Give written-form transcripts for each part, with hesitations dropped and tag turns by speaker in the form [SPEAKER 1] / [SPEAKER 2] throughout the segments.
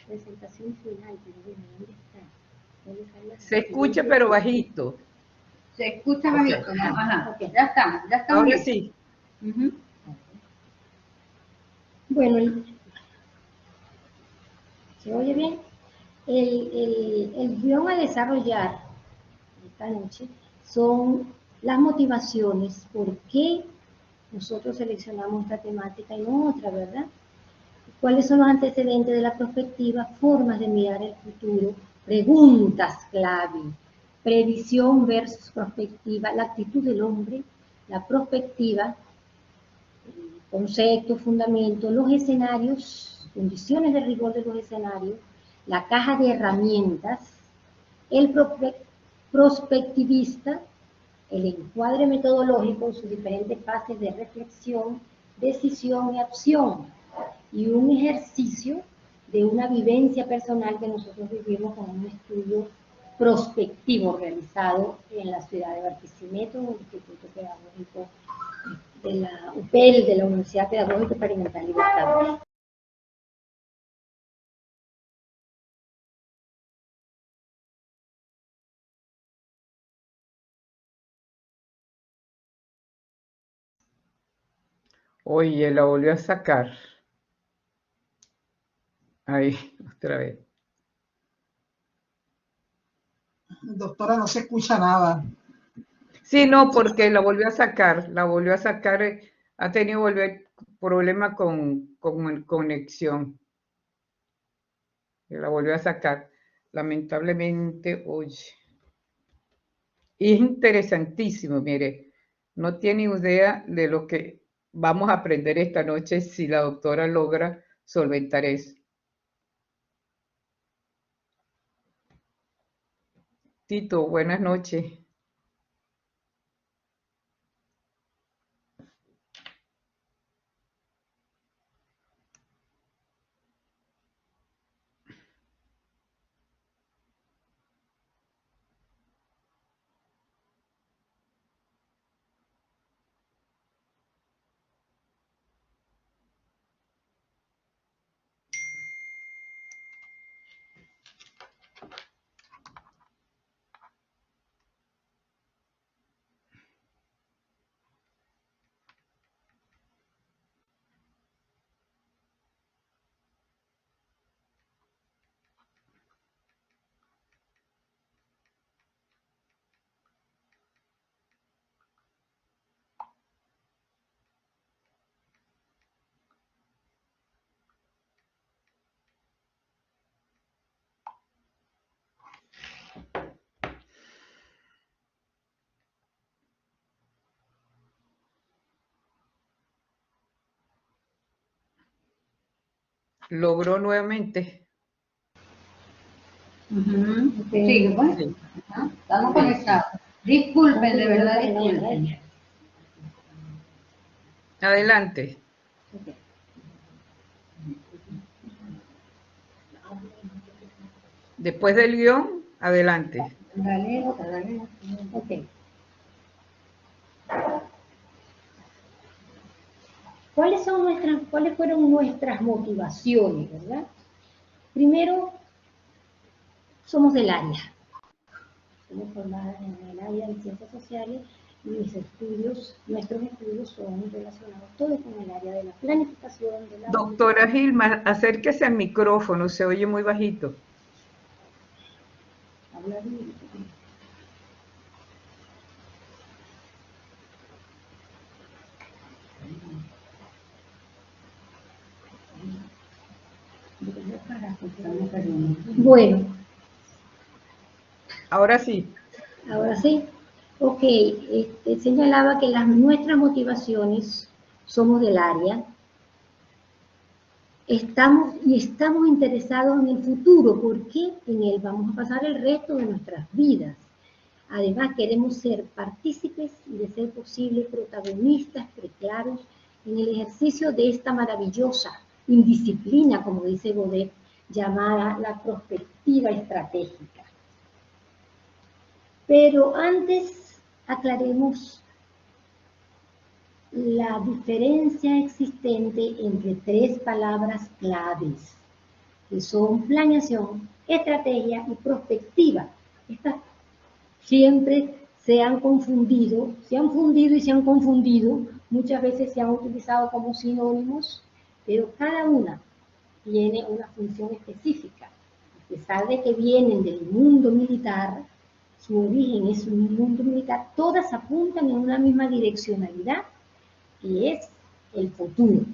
[SPEAKER 1] presentación final, pero bueno, ¿dónde está? ¿Dónde está la
[SPEAKER 2] Se escucha pero bajito.
[SPEAKER 3] Se escucha bajito,
[SPEAKER 2] Okay.
[SPEAKER 3] ¿no? Ajá,
[SPEAKER 1] Okay.
[SPEAKER 3] ya estamos
[SPEAKER 2] Ahora
[SPEAKER 3] listos.
[SPEAKER 2] sí.
[SPEAKER 1] Bueno, ¿se oye bien? El guión a desarrollar esta noche son las motivaciones, por qué nosotros seleccionamos esta temática y no otra, ¿verdad? ¿Cuáles son los antecedentes de la perspectiva? Formas de mirar el futuro, preguntas clave, previsión versus prospectiva, la actitud del hombre, la prospectiva, conceptos, fundamentos, los escenarios, condiciones de rigor de los escenarios, la caja de herramientas, el prospectivista, el encuadre metodológico en sus diferentes fases de reflexión, decisión y acción, y un ejercicio de una vivencia personal que nosotros vivimos con un estudio prospectivo realizado en la ciudad de Barquisimeto, en el Instituto Pedagógico de la UPEL, de la Universidad Pedagógica Experimental Libertador.
[SPEAKER 2] Oye, la volvió a sacar. Ahí, otra vez.
[SPEAKER 4] Doctora, no se escucha nada.
[SPEAKER 2] Sí, no, porque la volvió a sacar, ha tenido problema con conexión. La volvió a sacar, lamentablemente, oye. Y es interesantísimo, mire, no tiene idea de lo que vamos a aprender esta noche si la doctora logra solventar eso. Tito, buenas noches. Logró nuevamente.
[SPEAKER 3] Sí, bueno.
[SPEAKER 2] Sí.
[SPEAKER 3] Estamos conectados. Disculpen, de verdad, disculpen.
[SPEAKER 2] Adelante. Después del guión, adelante.
[SPEAKER 3] Dale, dale.
[SPEAKER 1] Ok. ¿Cuáles fueron nuestras motivaciones, verdad? Primero, somos del área. Somos formadas en el área de ciencias sociales y nuestros estudios son relacionados todos con el área de la planificación, de la...
[SPEAKER 2] Doctora Gilma, acérquese al micrófono, se oye muy bajito.
[SPEAKER 1] Habla bien. Bueno.
[SPEAKER 2] Ahora sí.
[SPEAKER 1] Ahora sí. Ok, señalaba que nuestras motivaciones somos del área. Estamos interesados en el futuro, porque en él vamos a pasar el resto de nuestras vidas. Además, queremos ser partícipes y, de ser posible, protagonistas preclaros en el ejercicio de esta maravillosa indisciplina, como dice Godet, llamada la prospectiva estratégica. Pero antes aclaremos la diferencia existente entre tres palabras claves. que son planeación, estrategia y prospectiva. Estas siempre se han confundido, se han fundido y se han confundido, muchas veces se han utilizado como sinónimos, pero cada una tiene una función específica. A pesar de que vienen del mundo militar, su origen es un mundo militar, todas apuntan en una misma direccionalidad, que es el futuro.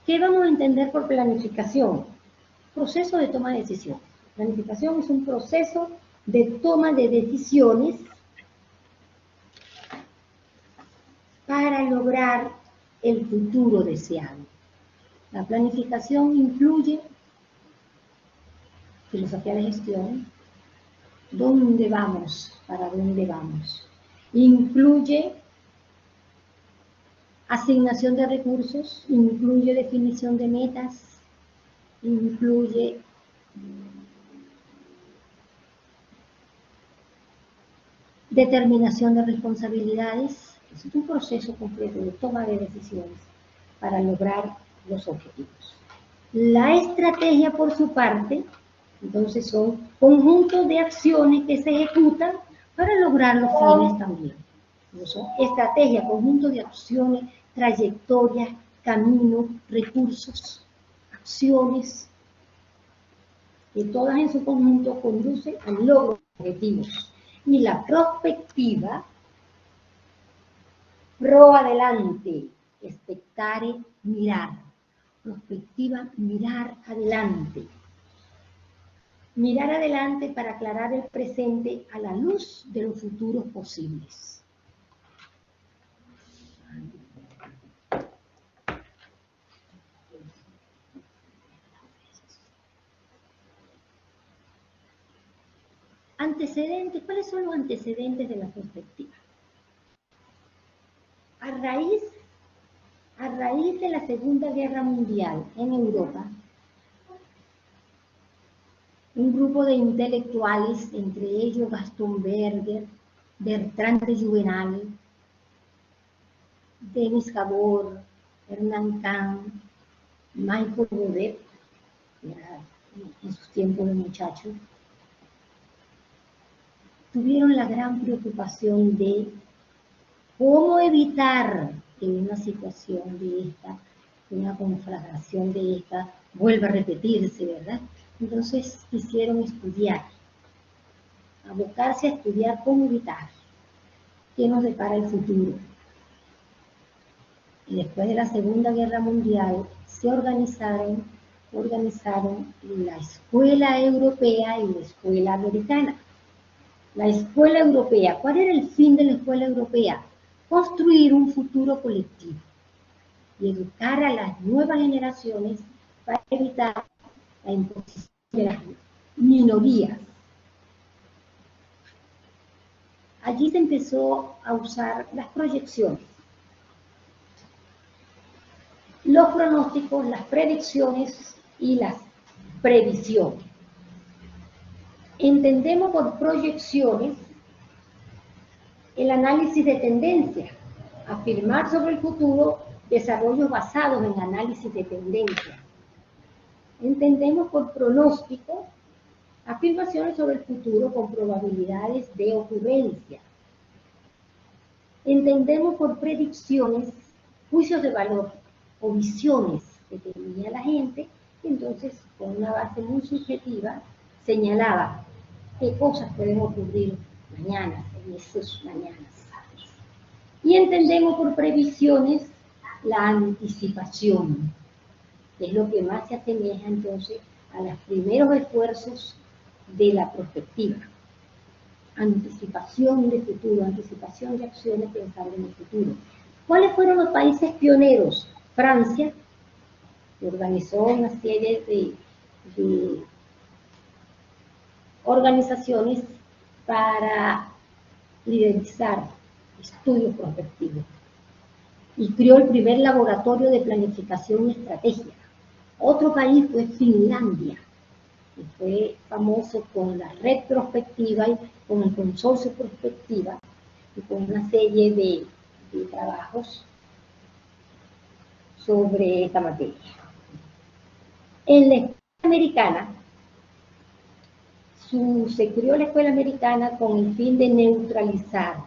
[SPEAKER 1] ¿Qué vamos a entender por planificación? Proceso de toma de decisiones. Planificación es un proceso de toma de decisiones para lograr el futuro deseado. La planificación incluye filosofía de gestión, dónde vamos, para dónde vamos. Incluye asignación de recursos, incluye definición de metas, incluye determinación de responsabilidades. Es un proceso completo de toma de decisiones para lograr los objetivos. La estrategia, por su parte, entonces son conjuntos de acciones que se ejecutan para lograr los fines también. Son estrategia, conjunto de acciones, trayectorias, caminos, recursos, acciones, que todas en su conjunto conducen al logro de objetivos. Y la prospectiva, pro adelante, expectare, mirar. Prospectiva, mirar adelante. Mirar adelante para aclarar el presente a la luz de los futuros posibles. Antecedentes, ¿cuáles son los antecedentes de la perspectiva? A raíz de la Segunda Guerra Mundial en Europa, un grupo de intelectuales, entre ellos Gaston Berger, Bertrand de Juvenal, Denis Gabor, Hernán Kahn, Michael Baudet, que era en sus tiempos de muchacho, tuvieron la gran preocupación de cómo evitar que una situación de esta, una conflagración de esta, vuelva a repetirse, ¿verdad? Entonces quisieron estudiar, abocarse a estudiar cómo evitar, qué nos depara el futuro. Y después de la Segunda Guerra Mundial se organizaron la Escuela Europea y la Escuela Americana. La Escuela Europea, ¿cuál era el fin de la Escuela Europea? Construir un futuro colectivo y educar a las nuevas generaciones para evitar la imposición de las minorías. Allí se empezó a usar las proyecciones, los pronósticos, las predicciones y las previsiones. Entendemos por proyecciones el análisis de tendencia, afirmar sobre el futuro desarrollos basados en análisis de tendencia. Entendemos por pronóstico afirmaciones sobre el futuro con probabilidades de ocurrencia. Entendemos por predicciones juicios de valor o visiones que tenía la gente, y entonces con una base muy subjetiva señalaba qué cosas pueden ocurrir mañana, en esos mañanas. Y entendemos por previsiones la anticipación, que es lo que más se asemeja entonces a los primeros esfuerzos de la prospectiva. Anticipación de futuro, anticipación de acciones pensando en el futuro. ¿Cuáles fueron los países pioneros? Francia, que organizó una serie de organizaciones para liderizar estudios prospectivos y creó el primer laboratorio de planificación y estrategia. Otro país fue Finlandia, que fue famoso con la red prospectiva y con el consorcio prospectiva y con una serie de trabajos sobre esta materia. En la escuela americana, se creó la escuela americana con el fin de neutralizar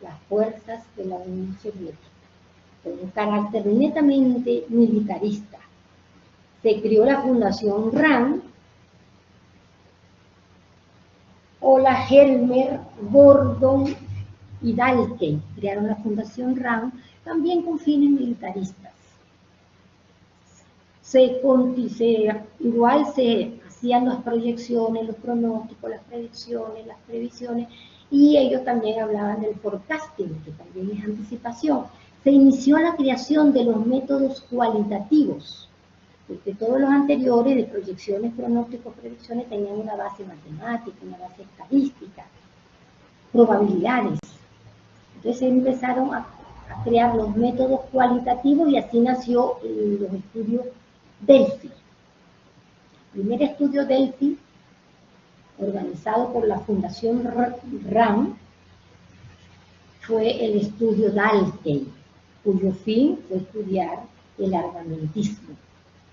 [SPEAKER 1] las fuerzas de la Unión Soviética, con un carácter netamente militarista. Se creó la Fundación RAND, o la Helmer, Gordon y Dalkey crearon la Fundación RAND, también con fines militaristas. Igual se hacían las proyecciones, los pronósticos, las predicciones, las previsiones, y ellos también hablaban del forecasting, que también es anticipación. Se inició la creación de los métodos cualitativos, porque todos los anteriores de proyecciones, pronósticos, predicciones tenían una base matemática, una base estadística, probabilidades. Entonces empezaron a crear los métodos cualitativos y así nació los estudios Delphi. El primer estudio Delphi, organizado por la Fundación RAND, fue el estudio Dalkey, cuyo fin fue estudiar el armamentismo,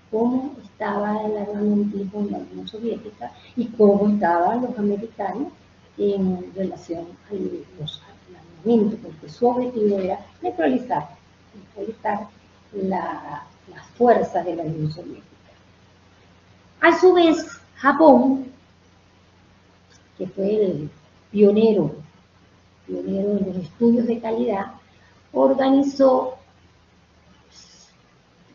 [SPEAKER 1] cómo estaba el armamentismo en la Unión Soviética y cómo estaban los americanos en relación al armamento, porque su objetivo era neutralizar las fuerzas de la Unión Soviética. A su vez, Japón, que fue el pionero en los estudios de calidad,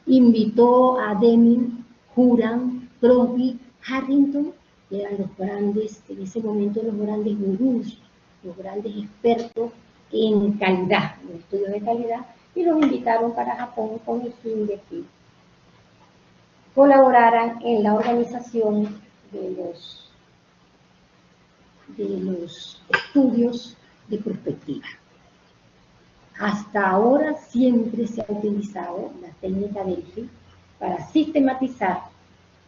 [SPEAKER 1] invitó a Deming, Curran, Crosby, Harrington, que eran los grandes, en ese momento los grandes gurús, los grandes expertos en calidad, en los estudios de calidad, y los invitaron para Japón con el fin de que colaboraran en la organización de los estudios de perspectiva. Hasta ahora siempre se ha utilizado la técnica Delphi para sistematizar.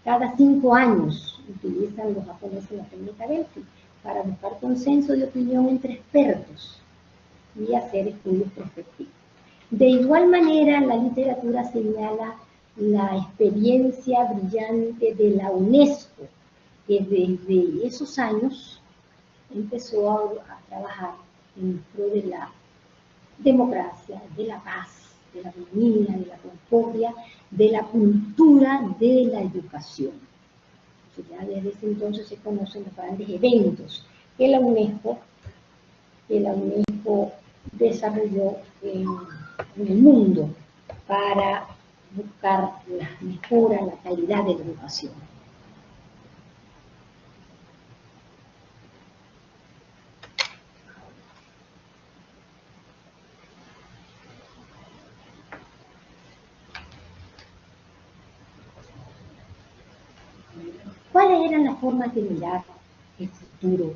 [SPEAKER 1] Cada 5 años utilizan los japoneses la técnica Delphi para buscar consenso de opinión entre expertos y hacer estudios prospectivos. De igual manera, la literatura señala la experiencia brillante de la UNESCO, que desde esos años empezó a trabajar en pro de la democracia, de la paz, de la armonía, de la concordia, de la cultura, de la educación. Ya desde ese entonces se conocen los grandes eventos que la UNESCO desarrolló en el mundo para buscar la mejora, la calidad de la educación. ¿Cuáles eran las formas de mirar el futuro?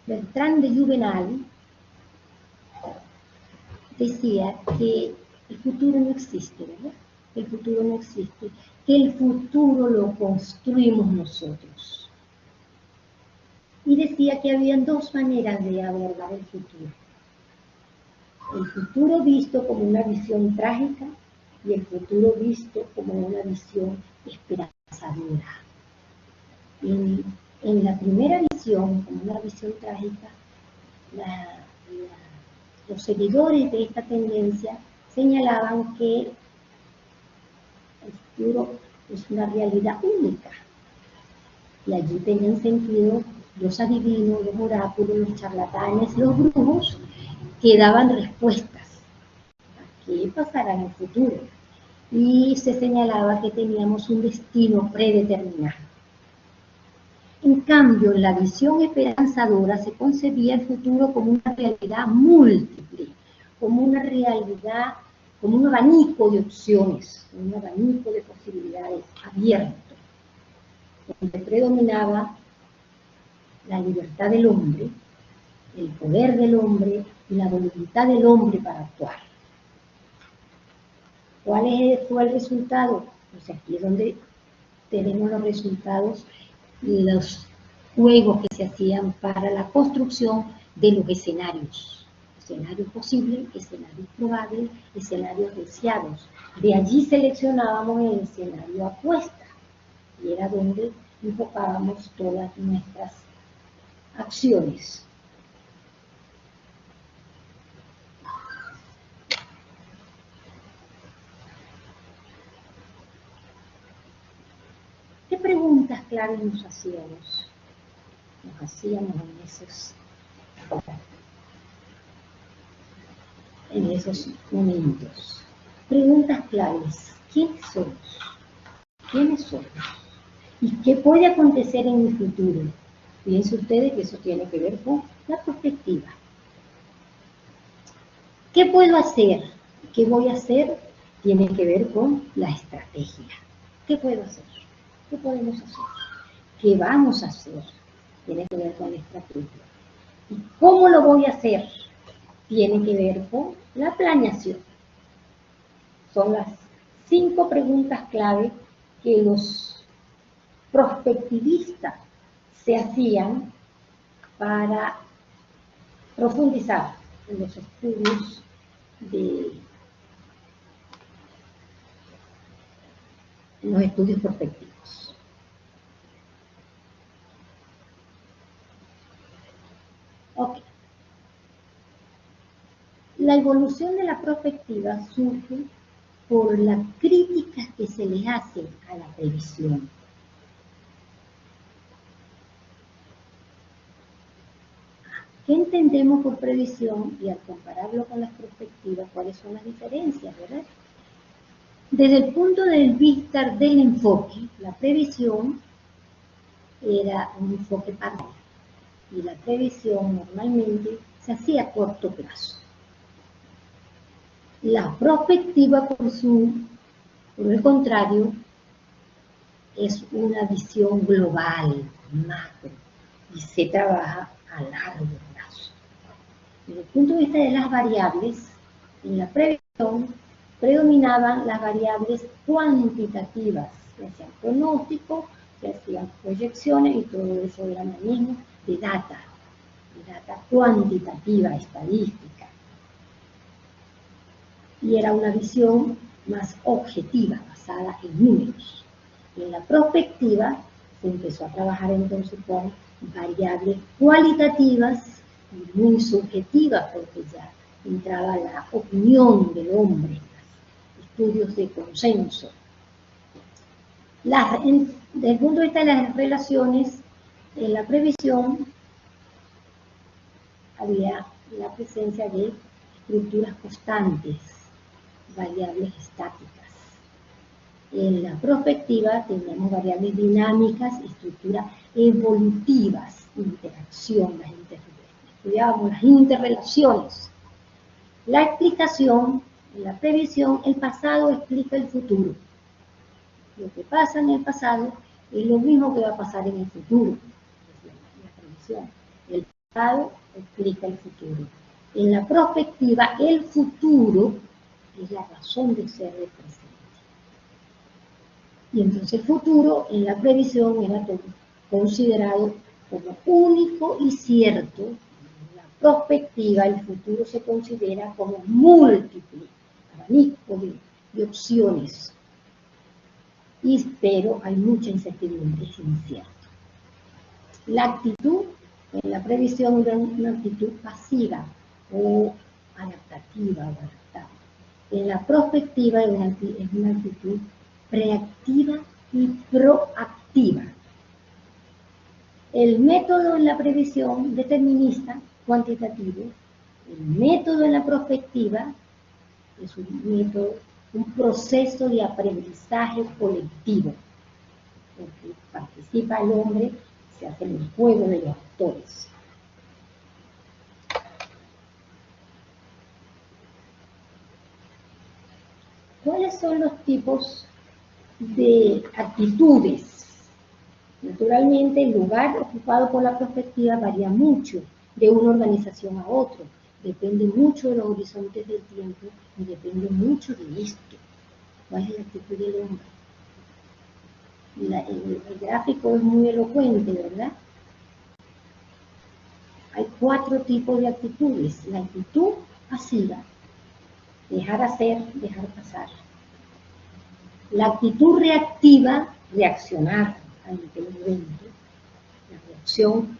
[SPEAKER 1] Bertrand de Juvenal decía que el futuro no existe, ¿verdad? El futuro no existe, que el futuro lo construimos nosotros. Y decía que había 2 maneras de abordar el futuro. El futuro visto como una visión trágica y el futuro visto como una visión esperanzadora. En la primera visión, como una visión trágica, los seguidores de esta tendencia señalaban que el futuro es una realidad única. Y allí tenían sentido los adivinos, los oráculos, los charlatanes, los brujos, que daban respuestas a qué pasará en el futuro. Y se señalaba que teníamos un destino predeterminado. En cambio, en la visión esperanzadora se concebía el futuro como una realidad múltiple, como una realidad, como un abanico de opciones, un abanico de posibilidades abierto, donde predominaba la libertad del hombre, el poder del hombre y la voluntad del hombre para actuar. ¿Cuál fue el resultado? Pues aquí es donde tenemos los resultados, los juegos que se hacían para la construcción de los escenarios. escenarios posibles, escenarios probables, escenarios deseados. De allí seleccionábamos el escenario apuesta, y era donde enfocábamos todas nuestras acciones. ¿Qué preguntas claves nos hacíamos? Nos hacíamos en esos momentos. Preguntas claves. ¿Quiénes somos? ¿Quiénes somos? ¿Y qué puede acontecer en mi futuro? Fíjense ustedes que eso tiene que ver con la perspectiva. ¿Qué puedo hacer? ¿Qué voy a hacer? Tiene que ver con la estrategia. ¿Qué puedo hacer? ¿Qué podemos hacer? ¿Qué vamos a hacer? Tiene que ver con la estrategia. ¿Y cómo lo voy a hacer? Tiene que ver con la planeación. Son las 5 preguntas clave que los prospectivistas se hacían para profundizar en los estudios prospectivos. Ok. La evolución de la prospectiva surge por las críticas que se les hace a la previsión. ¿Qué entendemos por previsión? Y al compararlo con las perspectivas, ¿cuáles son las diferencias, verdad? Desde el punto de vista del enfoque, la previsión era un enfoque parcial y la previsión normalmente se hacía a corto plazo. La prospectiva, por el contrario, es una visión global, macro, y se trabaja a largo plazo. Desde el punto de vista de las variables, en la previsión predominaban las variables cuantitativas, se hacían pronósticos, se hacían proyecciones y todo eso era manejo de data cuantitativa, estadística. Y era una visión más objetiva, basada en números. En la prospectiva se empezó a trabajar entonces con variables cualitativas y muy subjetivas, porque ya entraba la opinión del hombre, estudios de consenso. Desde el punto de vista de las relaciones, en la previsión había la presencia de estructuras constantes, variables estáticas. En la prospectiva teníamos variables dinámicas, estructuras evolutivas, interacción, estudiábamos las interrelaciones. La explicación, en la previsión, el pasado explica el futuro. Lo que pasa en el pasado es lo mismo que va a pasar en el futuro. Es la previsión. El pasado explica el futuro. En la prospectiva, el futuro es la razón de ser del presente. Y entonces el futuro en la previsión era considerado como único y cierto. En la prospectiva el futuro se considera como múltiple, abanico de opciones. Pero hay mucha incertidumbre, es incierto. La actitud en la previsión era una actitud pasiva o adaptativa o adaptable. En la prospectiva es una actitud preactiva y proactiva. El método en la previsión determinista, cuantitativo, el método en la prospectiva es un proceso de aprendizaje colectivo, porque participa el hombre, se hace el juego de los actores. ¿Cuáles son los tipos de actitudes? Naturalmente, el lugar ocupado por la prospectiva varía mucho de una organización a otra. Depende mucho de los horizontes del tiempo y depende mucho de esto. ¿Cuál es la actitud del hombre? El gráfico es muy elocuente, ¿verdad? Hay 4 tipos de actitudes. La actitud pasiva, dejar hacer, dejar pasar. La actitud reactiva, reaccionar ante el evento. La reacción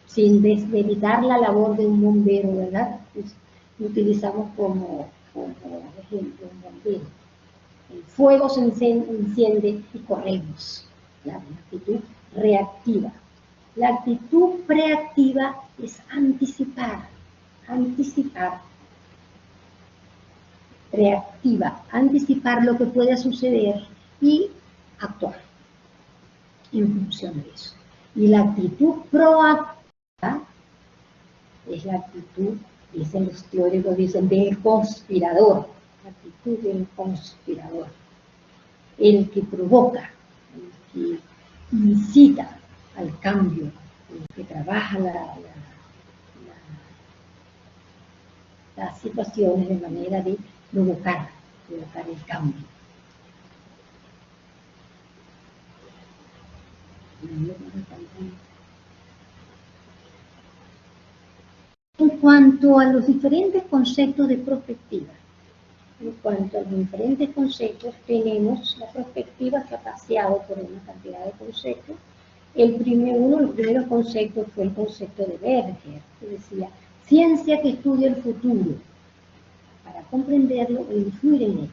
[SPEAKER 1] sin desmeritar la labor de un bombero, ¿verdad? Pues, lo utilizamos como ejemplo, un bombero. El fuego se enciende y corremos. La actitud reactiva. La actitud preactiva es anticipar, anticipar. Reactiva, anticipar lo que pueda suceder y actuar en función de eso. Y la actitud proactiva es la actitud, dicen los teóricos, dicen del conspirador, la actitud del conspirador, el que provoca, el que incita al cambio, el que trabaja las situaciones de manera de provocar el cambio. En cuanto a los diferentes conceptos de perspectiva, tenemos la perspectiva que ha paseado por una cantidad de conceptos. Uno de los primeros conceptos fue el concepto de Berger, que decía, ciencia que estudia el futuro, para comprenderlo e influir en él.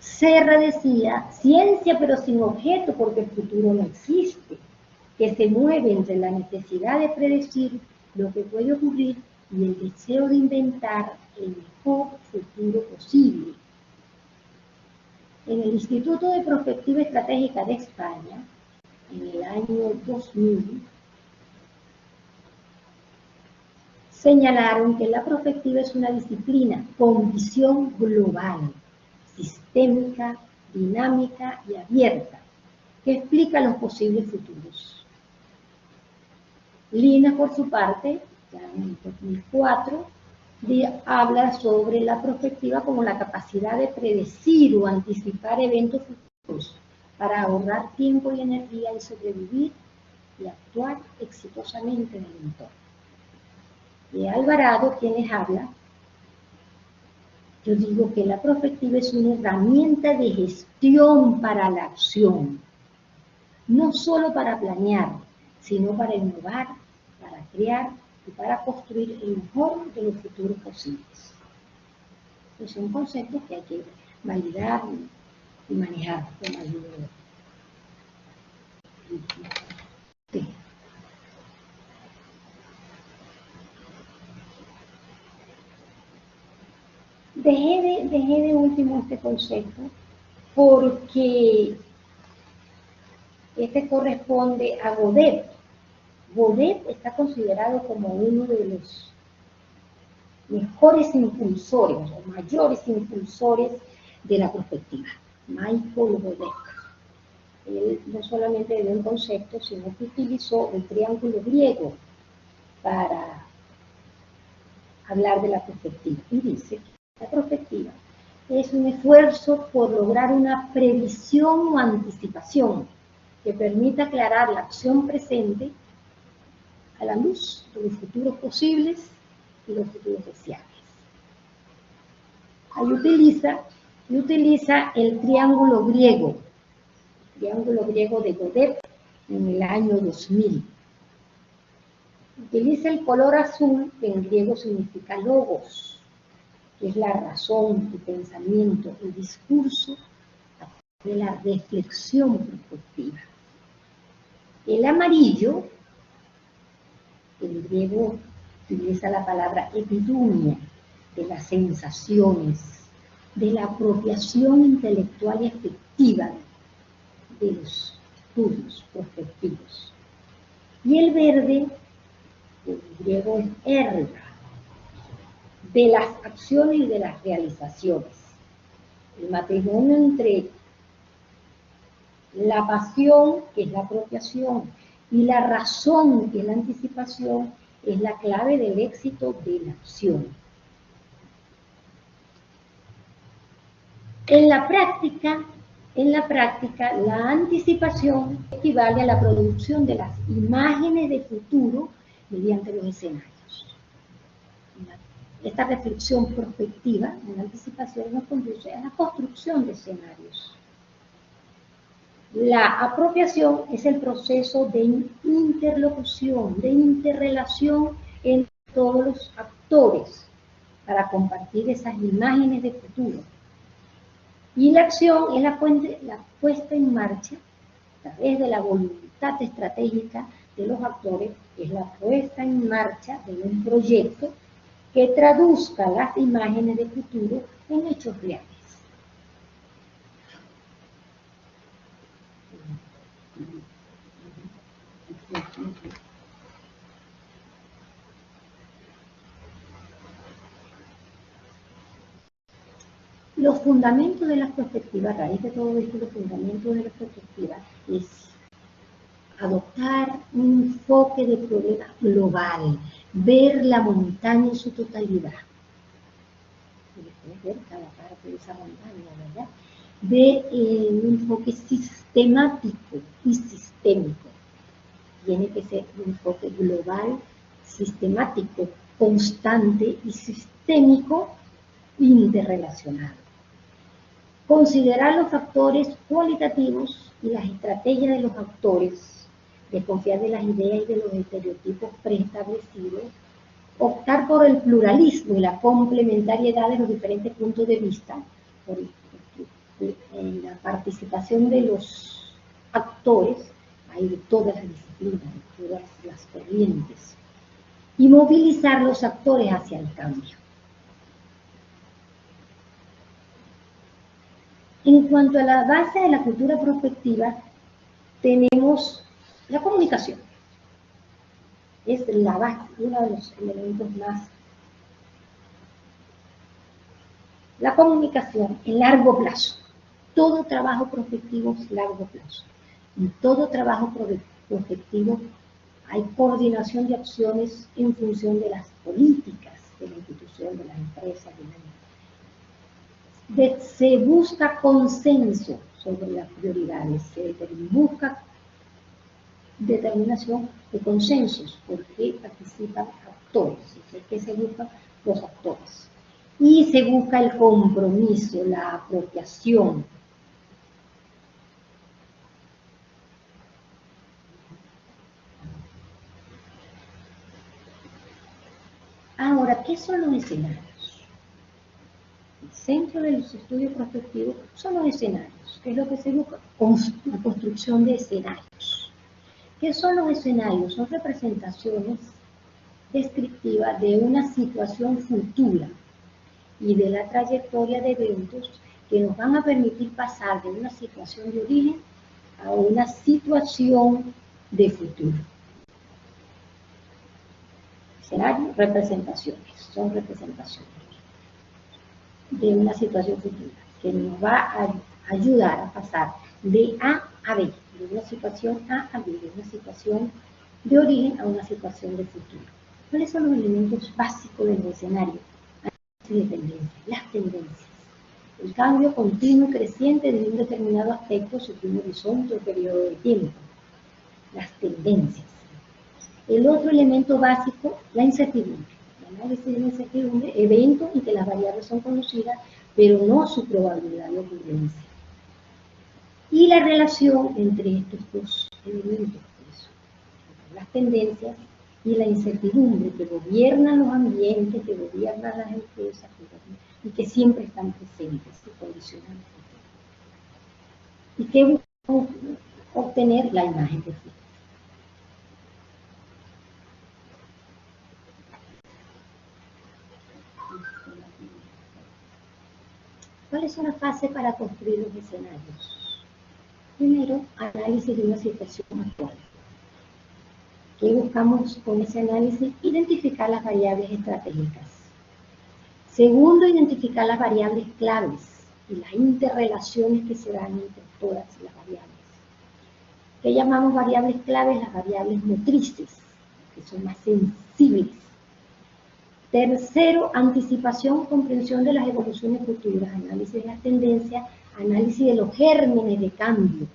[SPEAKER 1] Serra decía, ciencia pero sin objeto, porque el futuro no existe, que se mueve entre la necesidad de predecir lo que puede ocurrir y el deseo de inventar el mejor futuro posible. En el Instituto de Prospectiva Estratégica de España, en el año 2000, señalaron que la prospectiva es una disciplina con visión global, sistémica, dinámica y abierta, que explica los posibles futuros. Lina, por su parte, ya en el 2004, habla sobre la prospectiva como la capacidad de predecir o anticipar eventos futuros para ahorrar tiempo y energía y sobrevivir y actuar exitosamente en el entorno. De Alvarado, quien les habla, yo digo que la prospectiva es una herramienta de gestión para la acción, no solo para planear, sino para innovar, para crear y para construir el mejor de los futuros posibles. Esos son conceptos que hay que validar y manejar con ayuda de... Dejé de último este concepto porque este corresponde a Godet. Godet está considerado como uno de los mejores impulsores o mayores impulsores de la perspectiva, Michael Godet. Él no solamente dio un concepto, sino que utilizó el triángulo griego para hablar de la perspectiva. Y dice que la perspectiva es un esfuerzo por lograr una previsión o anticipación que permita aclarar la acción presente a la luz de los futuros posibles y los futuros deseables. Ahí utiliza el triángulo griego de Godet en el año 2000. Utiliza el color azul, que en griego significa logos, que es la razón, el pensamiento, el discurso de la reflexión perspectiva. El amarillo, en griego utiliza la palabra epidumia, de las sensaciones, de la apropiación intelectual y afectiva de los estudios prospectivos. Y el verde, en griego es erga, de las acciones y de las realizaciones. El matrimonio entre la pasión, que es la apropiación, y la razón, que es la anticipación, es la clave del éxito de la acción. En la práctica, En la práctica, la anticipación equivale a la producción de las imágenes de futuro mediante los escenarios. Esta reflexión prospectiva en la anticipación nos conduce a la construcción de escenarios. La apropiación es el proceso de interlocución, de interrelación entre todos los actores para compartir esas imágenes de futuro. Y la acción es la puesta en marcha a través de la voluntad estratégica de los actores, es la puesta en marcha de un proyecto que traduzca las imágenes de futuro en hechos reales. Los fundamentos de la perspectiva, a raíz de todo esto, los fundamentos de la perspectiva es adoptar un enfoque de problema global, ver la montaña en su totalidad. Puedes ver cada parte de esa montaña, ¿verdad? Ver un enfoque sistemático y sistémico. Tiene que ser un enfoque global, sistemático, constante y sistémico, interrelacionado. Considerar los factores cualitativos y las estrategias de los actores, desconfiar de las ideas y de los estereotipos preestablecidos, optar por el pluralismo y la complementariedad de los diferentes puntos de vista, en la participación de los actores, hay de todas las disciplinas, de todas las corrientes, y movilizar los actores hacia el cambio. En cuanto a la base de la cultura prospectiva, tenemos la comunicación. Es la base, uno de los elementos más. La comunicación en largo plazo. Todo trabajo prospectivo es largo plazo. En todo trabajo prospectivo hay coordinación de acciones en función de las políticas de la institución, de las empresas, de la se busca consenso sobre las prioridades, se busca determinación de consensos, porque participan actores, es que se buscan los actores. Y se busca el compromiso, la apropiación. Ahora, ¿qué son los escenarios? El centro de los estudios prospectivos son los escenarios, que es lo que se busca, la construcción de escenarios. ¿Qué son los escenarios? Son representaciones descriptivas de una situación futura y de la trayectoria de eventos que nos van a permitir pasar de una situación de origen a una situación de futuro. Escenarios, representaciones, son representaciones de una situación futura, que nos va a ayudar a pasar de A a B, de una situación A a B, de una situación de origen a una situación de futuro. ¿Cuáles son los elementos básicos del escenario? De tendencias, las tendencias. El cambio continuo y creciente de un determinado aspecto sobre un horizonte o periodo de tiempo. Las tendencias. El otro elemento básico, la incertidumbre. Análisis de incertidumbre, eventos en que las variables son conocidas, pero no su probabilidad de ocurrencia. Y la relación entre estos dos elementos, las tendencias y la incertidumbre que gobiernan los ambientes, que gobiernan las empresas, y que siempre están presentes y condicionan el futuro. ¿Y qué buscamos obtener? La imagen de futuro. ¿Cuáles son las fases para construir los escenarios? Primero, análisis de una situación actual. ¿Qué buscamos con ese análisis? Identificar las variables estratégicas. Segundo, identificar las variables claves y las interrelaciones que se dan entre todas las variables. ¿Qué llamamos variables claves? Las variables motrices, que son más sensibles. Tercero, anticipación, comprensión de las evoluciones futuras, análisis de las tendencias, análisis de los gérmenes de cambio.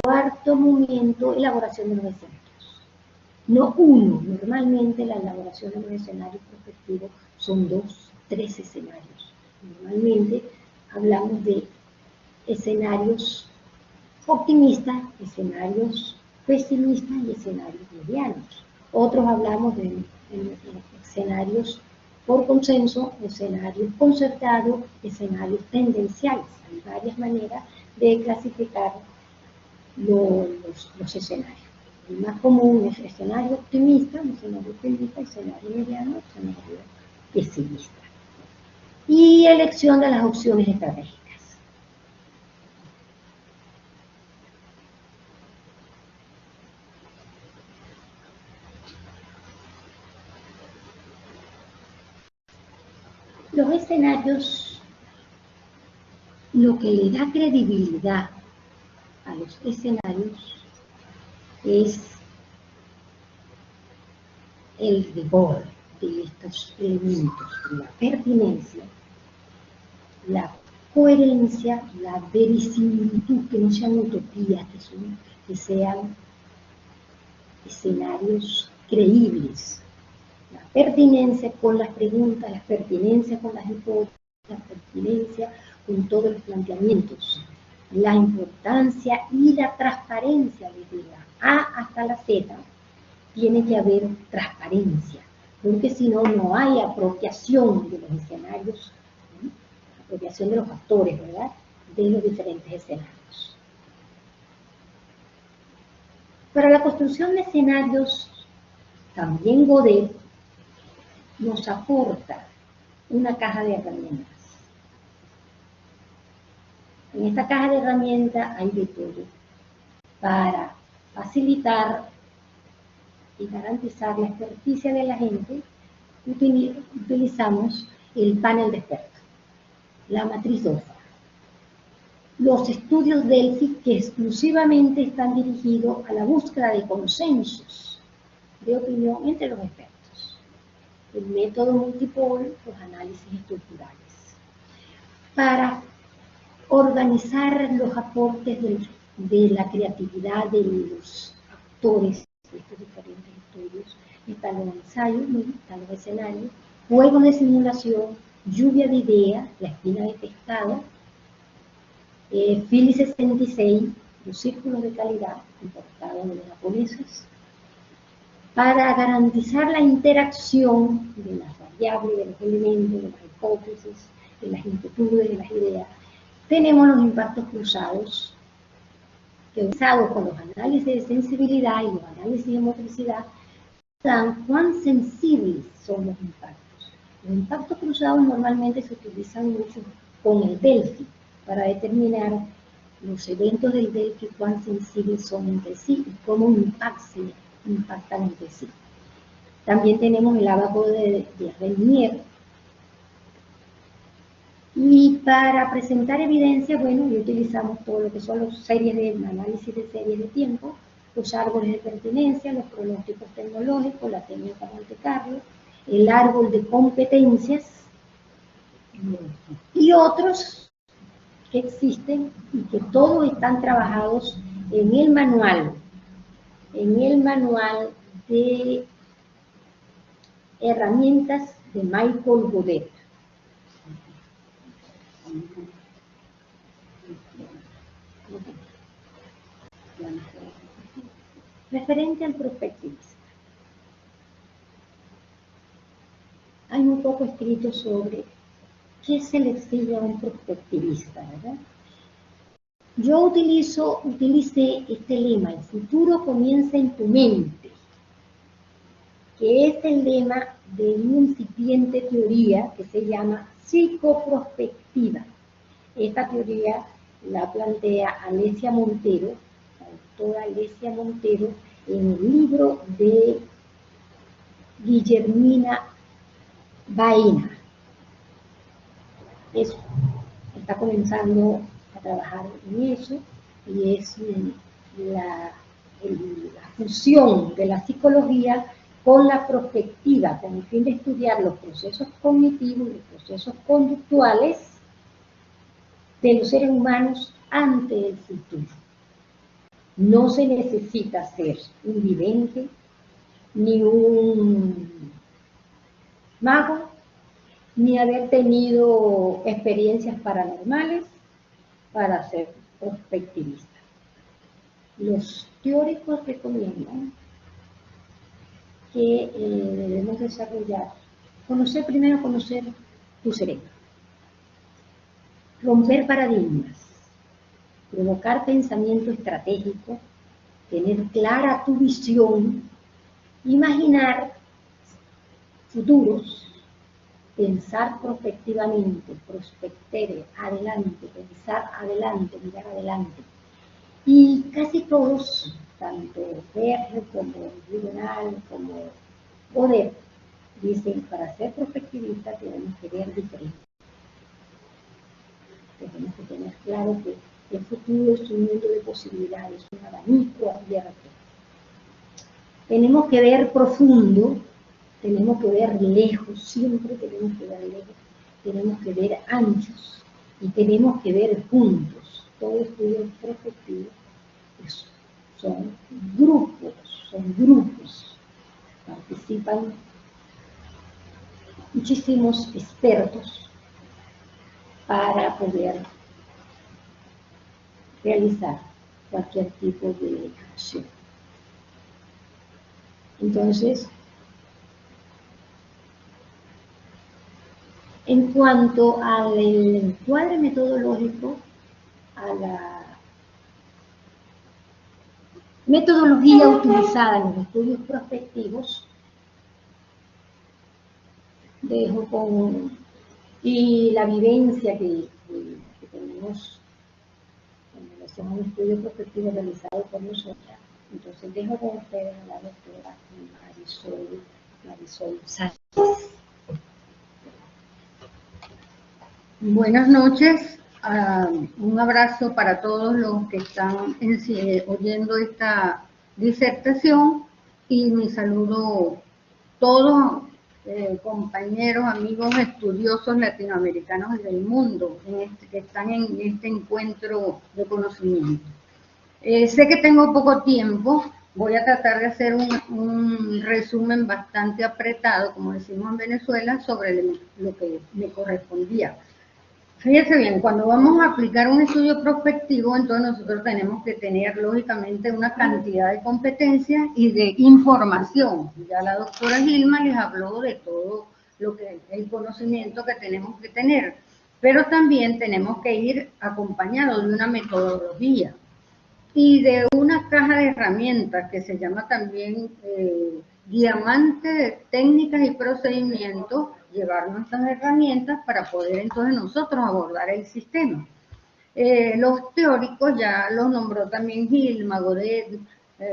[SPEAKER 1] Cuarto momento, elaboración de los escenarios. No uno, normalmente la elaboración de los escenarios prospectivos son 2, 3 escenarios. Normalmente hablamos de escenarios optimistas, escenarios pesimistas y escenarios medianos. Otros hablamos de escenarios por consenso, escenarios concertados, escenarios tendenciales. Hay varias maneras de clasificar los escenarios. El más común es escenario optimista, escenario mediano, escenario pesimista. Y elección de las opciones estratégicas. Los escenarios, lo que le da credibilidad a los escenarios es el rigor de estos elementos, la pertinencia, la coherencia, la verisimilitud, que no sean utopías, que sean escenarios creíbles. La pertinencia con las preguntas, la pertinencia con las hipótesis, la pertinencia con todos los planteamientos, la importancia y la transparencia desde la A hasta la Z. Tiene que haber transparencia, porque si no, no hay apropiación de los escenarios, ¿sí? Apropiación de los factores, ¿verdad?, de los diferentes escenarios. Para la construcción de escenarios, también Godet nos aporta una caja de herramientas. En esta caja de herramientas hay de todo para facilitar y garantizar la experticia de la gente. Utilizamos el panel de expertos, la matriz DOFA, los estudios Delphi, que exclusivamente están dirigidos a la búsqueda de consensos de opinión entre los expertos, el método multipol, los análisis estructurales, para organizar los aportes de la creatividad de los actores de estos diferentes estudios. Están los ensayos, están los escenarios, juegos de simulación, lluvia de ideas, la espina de pescado, Philly 66, los círculos de calidad, importados de los japoneses, para garantizar la interacción de las variables, de los elementos, de las hipótesis, de las inquietudes, de las ideas. Tenemos los impactos cruzados, que usados con los análisis de sensibilidad y los análisis de motricidad, dan cuán sensibles son los impactos. Los impactos cruzados normalmente se utilizan mucho con el Delphi, para determinar los eventos del Delphi, cuán sensibles son entre sí y cómo impactan entre sí. También tenemos el ábaco de Régnier. Y para presentar evidencia, bueno, utilizamos todo lo que son las series de análisis de series de tiempo, los árboles de pertinencia, los pronósticos tecnológicos, la técnica Monte Carlo, el árbol de competencias y otros que existen y que todos están trabajados en el manual de herramientas de Michael Godet. Referente al prospectivismo, hay un poco escrito sobre qué se le exige a un prospectivista, ¿verdad? Yo utilicé este lema: el futuro comienza en tu mente, que es el lema de una incipiente teoría que se llama psicoprospectiva. Esta teoría la plantea Alesia Montero, la doctora Alesia Montero, en el libro de Guillermina Baena. Está comenzando a trabajar en eso, y es la fusión de la psicología con la prospectiva, con el fin de estudiar los procesos cognitivos y los procesos conductuales de los seres humanos ante el futuro. No se necesita ser un vidente ni un mago, ni haber tenido experiencias paranormales para ser prospectivista. Los teóricos recomiendan que debemos desarrollar, primero conocer tu cerebro, romper paradigmas, provocar pensamiento estratégico, tener clara tu visión, imaginar futuros, pensar prospectivamente, prospectere, adelante, pensar adelante, mirar adelante. Y casi todos, tanto Verne como Juvenal, como Godet, dicen, para ser prospectivista tenemos que ver diferente. Tenemos que tener claro que el futuro es un mundo de posibilidades, un abanico abierto. Tenemos que ver profundo, tenemos que ver lejos, siempre tenemos que ver lejos, tenemos que ver anchos y tenemos que ver juntos. Todo estudio prospectivo son grupos, participan muchísimos expertos para poder realizar cualquier tipo de acción. Entonces, en cuanto al encuadre metodológico, a la metodología utilizada en los estudios prospectivos, dejo y la vivencia que tenemos en relación a un estudio prospectivo realizado por nosotras. Entonces dejo con ustedes a la doctora Marisol Sánchez.
[SPEAKER 3] Buenas noches, un abrazo para todos los que están oyendo esta disertación y mi saludo a todos compañeros, amigos, estudiosos latinoamericanos y del mundo que están en este encuentro de conocimiento. Sé que tengo poco tiempo, voy a tratar de hacer un resumen bastante apretado, como decimos en Venezuela, sobre lo que me correspondía. Fíjense bien, cuando vamos a aplicar un estudio prospectivo, entonces nosotros tenemos que tener, lógicamente, una cantidad de competencias y de información. Ya la doctora Gilma les habló de todo el conocimiento que tenemos que tener, pero también tenemos que ir acompañados de una metodología y de una caja de herramientas que se llama también diamante de técnicas y procedimientos, llevar nuestras herramientas para poder entonces nosotros abordar el sistema. Los teóricos, ya los nombró también Gilma, Godet,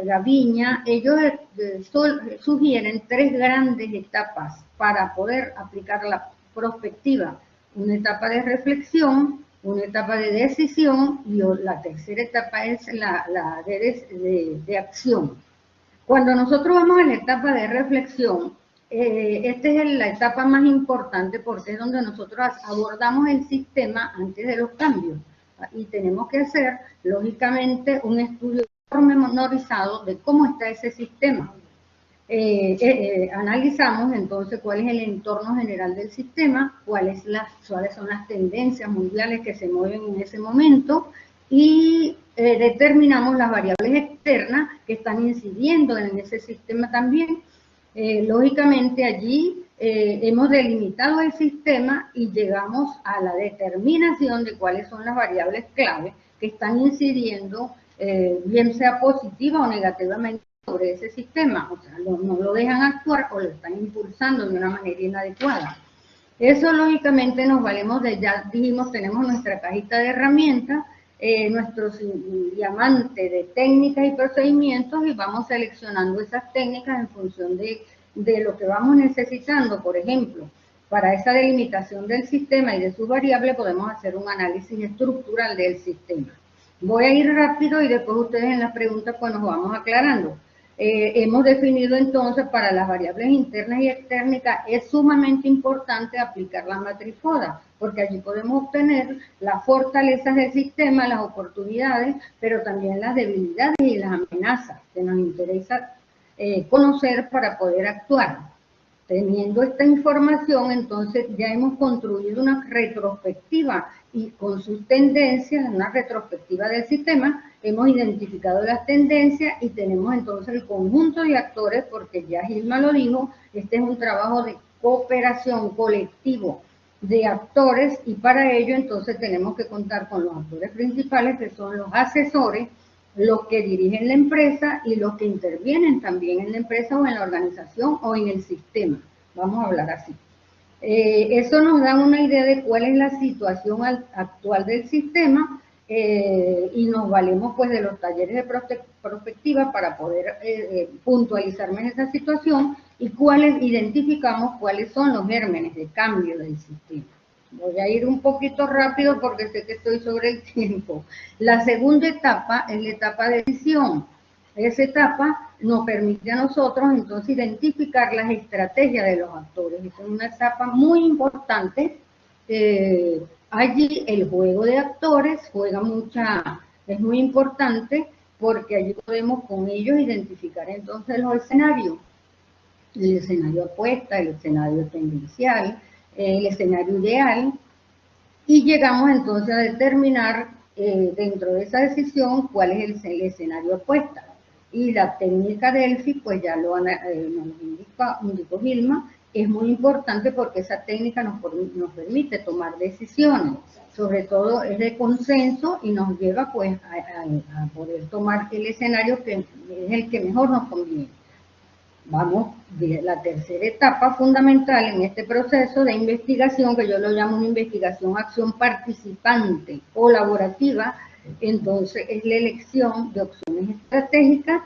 [SPEAKER 3] Gaviña, ellos sugieren 3 grandes etapas para poder aplicar la prospectiva. Una etapa de reflexión, una etapa de decisión y la tercera etapa es la de acción. Cuando nosotros vamos a la etapa de reflexión, esta es la etapa más importante porque es donde nosotros abordamos el sistema antes de los cambios y tenemos que hacer, lógicamente, un estudio pormenorizado de cómo está ese sistema. Analizamos entonces cuál es el entorno general del sistema, cuáles son las tendencias mundiales que se mueven en ese momento y determinamos las variables externas que están incidiendo en ese sistema también. Lógicamente allí hemos delimitado el sistema y llegamos a la determinación de cuáles son las variables clave que están incidiendo, bien sea positiva o negativamente, sobre ese sistema, o sea, no lo dejan actuar o lo están impulsando de una manera inadecuada. Eso lógicamente nos valemos de, ya dijimos, tenemos nuestra cajita de herramientas, nuestro diamante de técnicas y procedimientos y vamos seleccionando esas técnicas en función de lo que vamos necesitando. Por ejemplo, para esa delimitación del sistema y de sus variables podemos hacer un análisis estructural del sistema. Voy a ir rápido y después ustedes en las preguntas pues nos vamos aclarando. Hemos definido entonces para las variables internas y externas es sumamente importante aplicar la matriz FODA, porque allí podemos obtener las fortalezas del sistema, las oportunidades, pero también las debilidades y las amenazas que nos interesa conocer para poder actuar. Teniendo esta información, entonces ya hemos construido una retrospectiva y con sus tendencias, una retrospectiva del sistema, hemos identificado las tendencias y tenemos entonces el conjunto de actores, porque ya Gilma lo dijo, este es un trabajo de cooperación colectivo de actores y para ello entonces tenemos que contar con los actores principales que son los asesores, los que dirigen la empresa y los que intervienen también en la empresa o en la organización o en el sistema. Vamos a hablar así. Eso nos da una idea de cuál es la situación actual del sistema y nos valemos pues de los talleres de prospectiva para poder puntualizarme en esa situación y identificamos cuáles son los gérmenes de cambio del sistema. Voy a ir un poquito rápido porque sé que estoy sobre el tiempo. La segunda etapa es la etapa de decisión. Esa etapa nos permite a nosotros entonces identificar las estrategias de los actores. Esa es una etapa muy importante. Allí el juego de actores es muy importante porque allí podemos con ellos identificar entonces los escenarios. El escenario apuesta, el escenario tendencial, el escenario ideal, y llegamos entonces a determinar dentro de esa decisión cuál es el escenario apuesta. Y la técnica Delphi, pues ya nos indicó Gilma, es muy importante porque esa técnica nos permite tomar decisiones, sobre todo es de consenso y nos lleva pues a poder tomar el escenario que es el que mejor nos conviene. Vamos, la tercera etapa fundamental en este proceso de investigación, que yo lo llamo una investigación-acción participante, colaborativa, entonces es la elección de opciones estratégicas.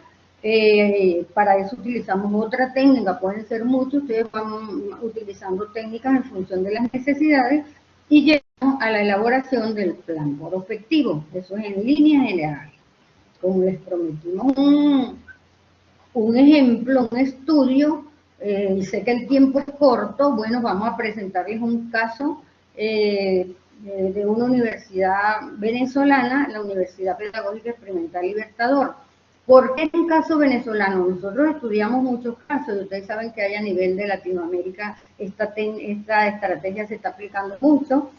[SPEAKER 3] Para eso utilizamos otra técnica, pueden ser muchos, ustedes van utilizando técnicas en función de las necesidades y llegamos a la elaboración del plan prospectivo. Eso es en línea general. Como les prometimos un ejemplo, un estudio, y sé que el tiempo es corto, bueno, vamos a presentarles un caso de una universidad venezolana, la Universidad Pedagógica Experimental Libertador. ¿Por qué es un caso venezolano? Nosotros estudiamos muchos casos, y ustedes saben que hay a nivel de Latinoamérica, esta estrategia se está aplicando mucho,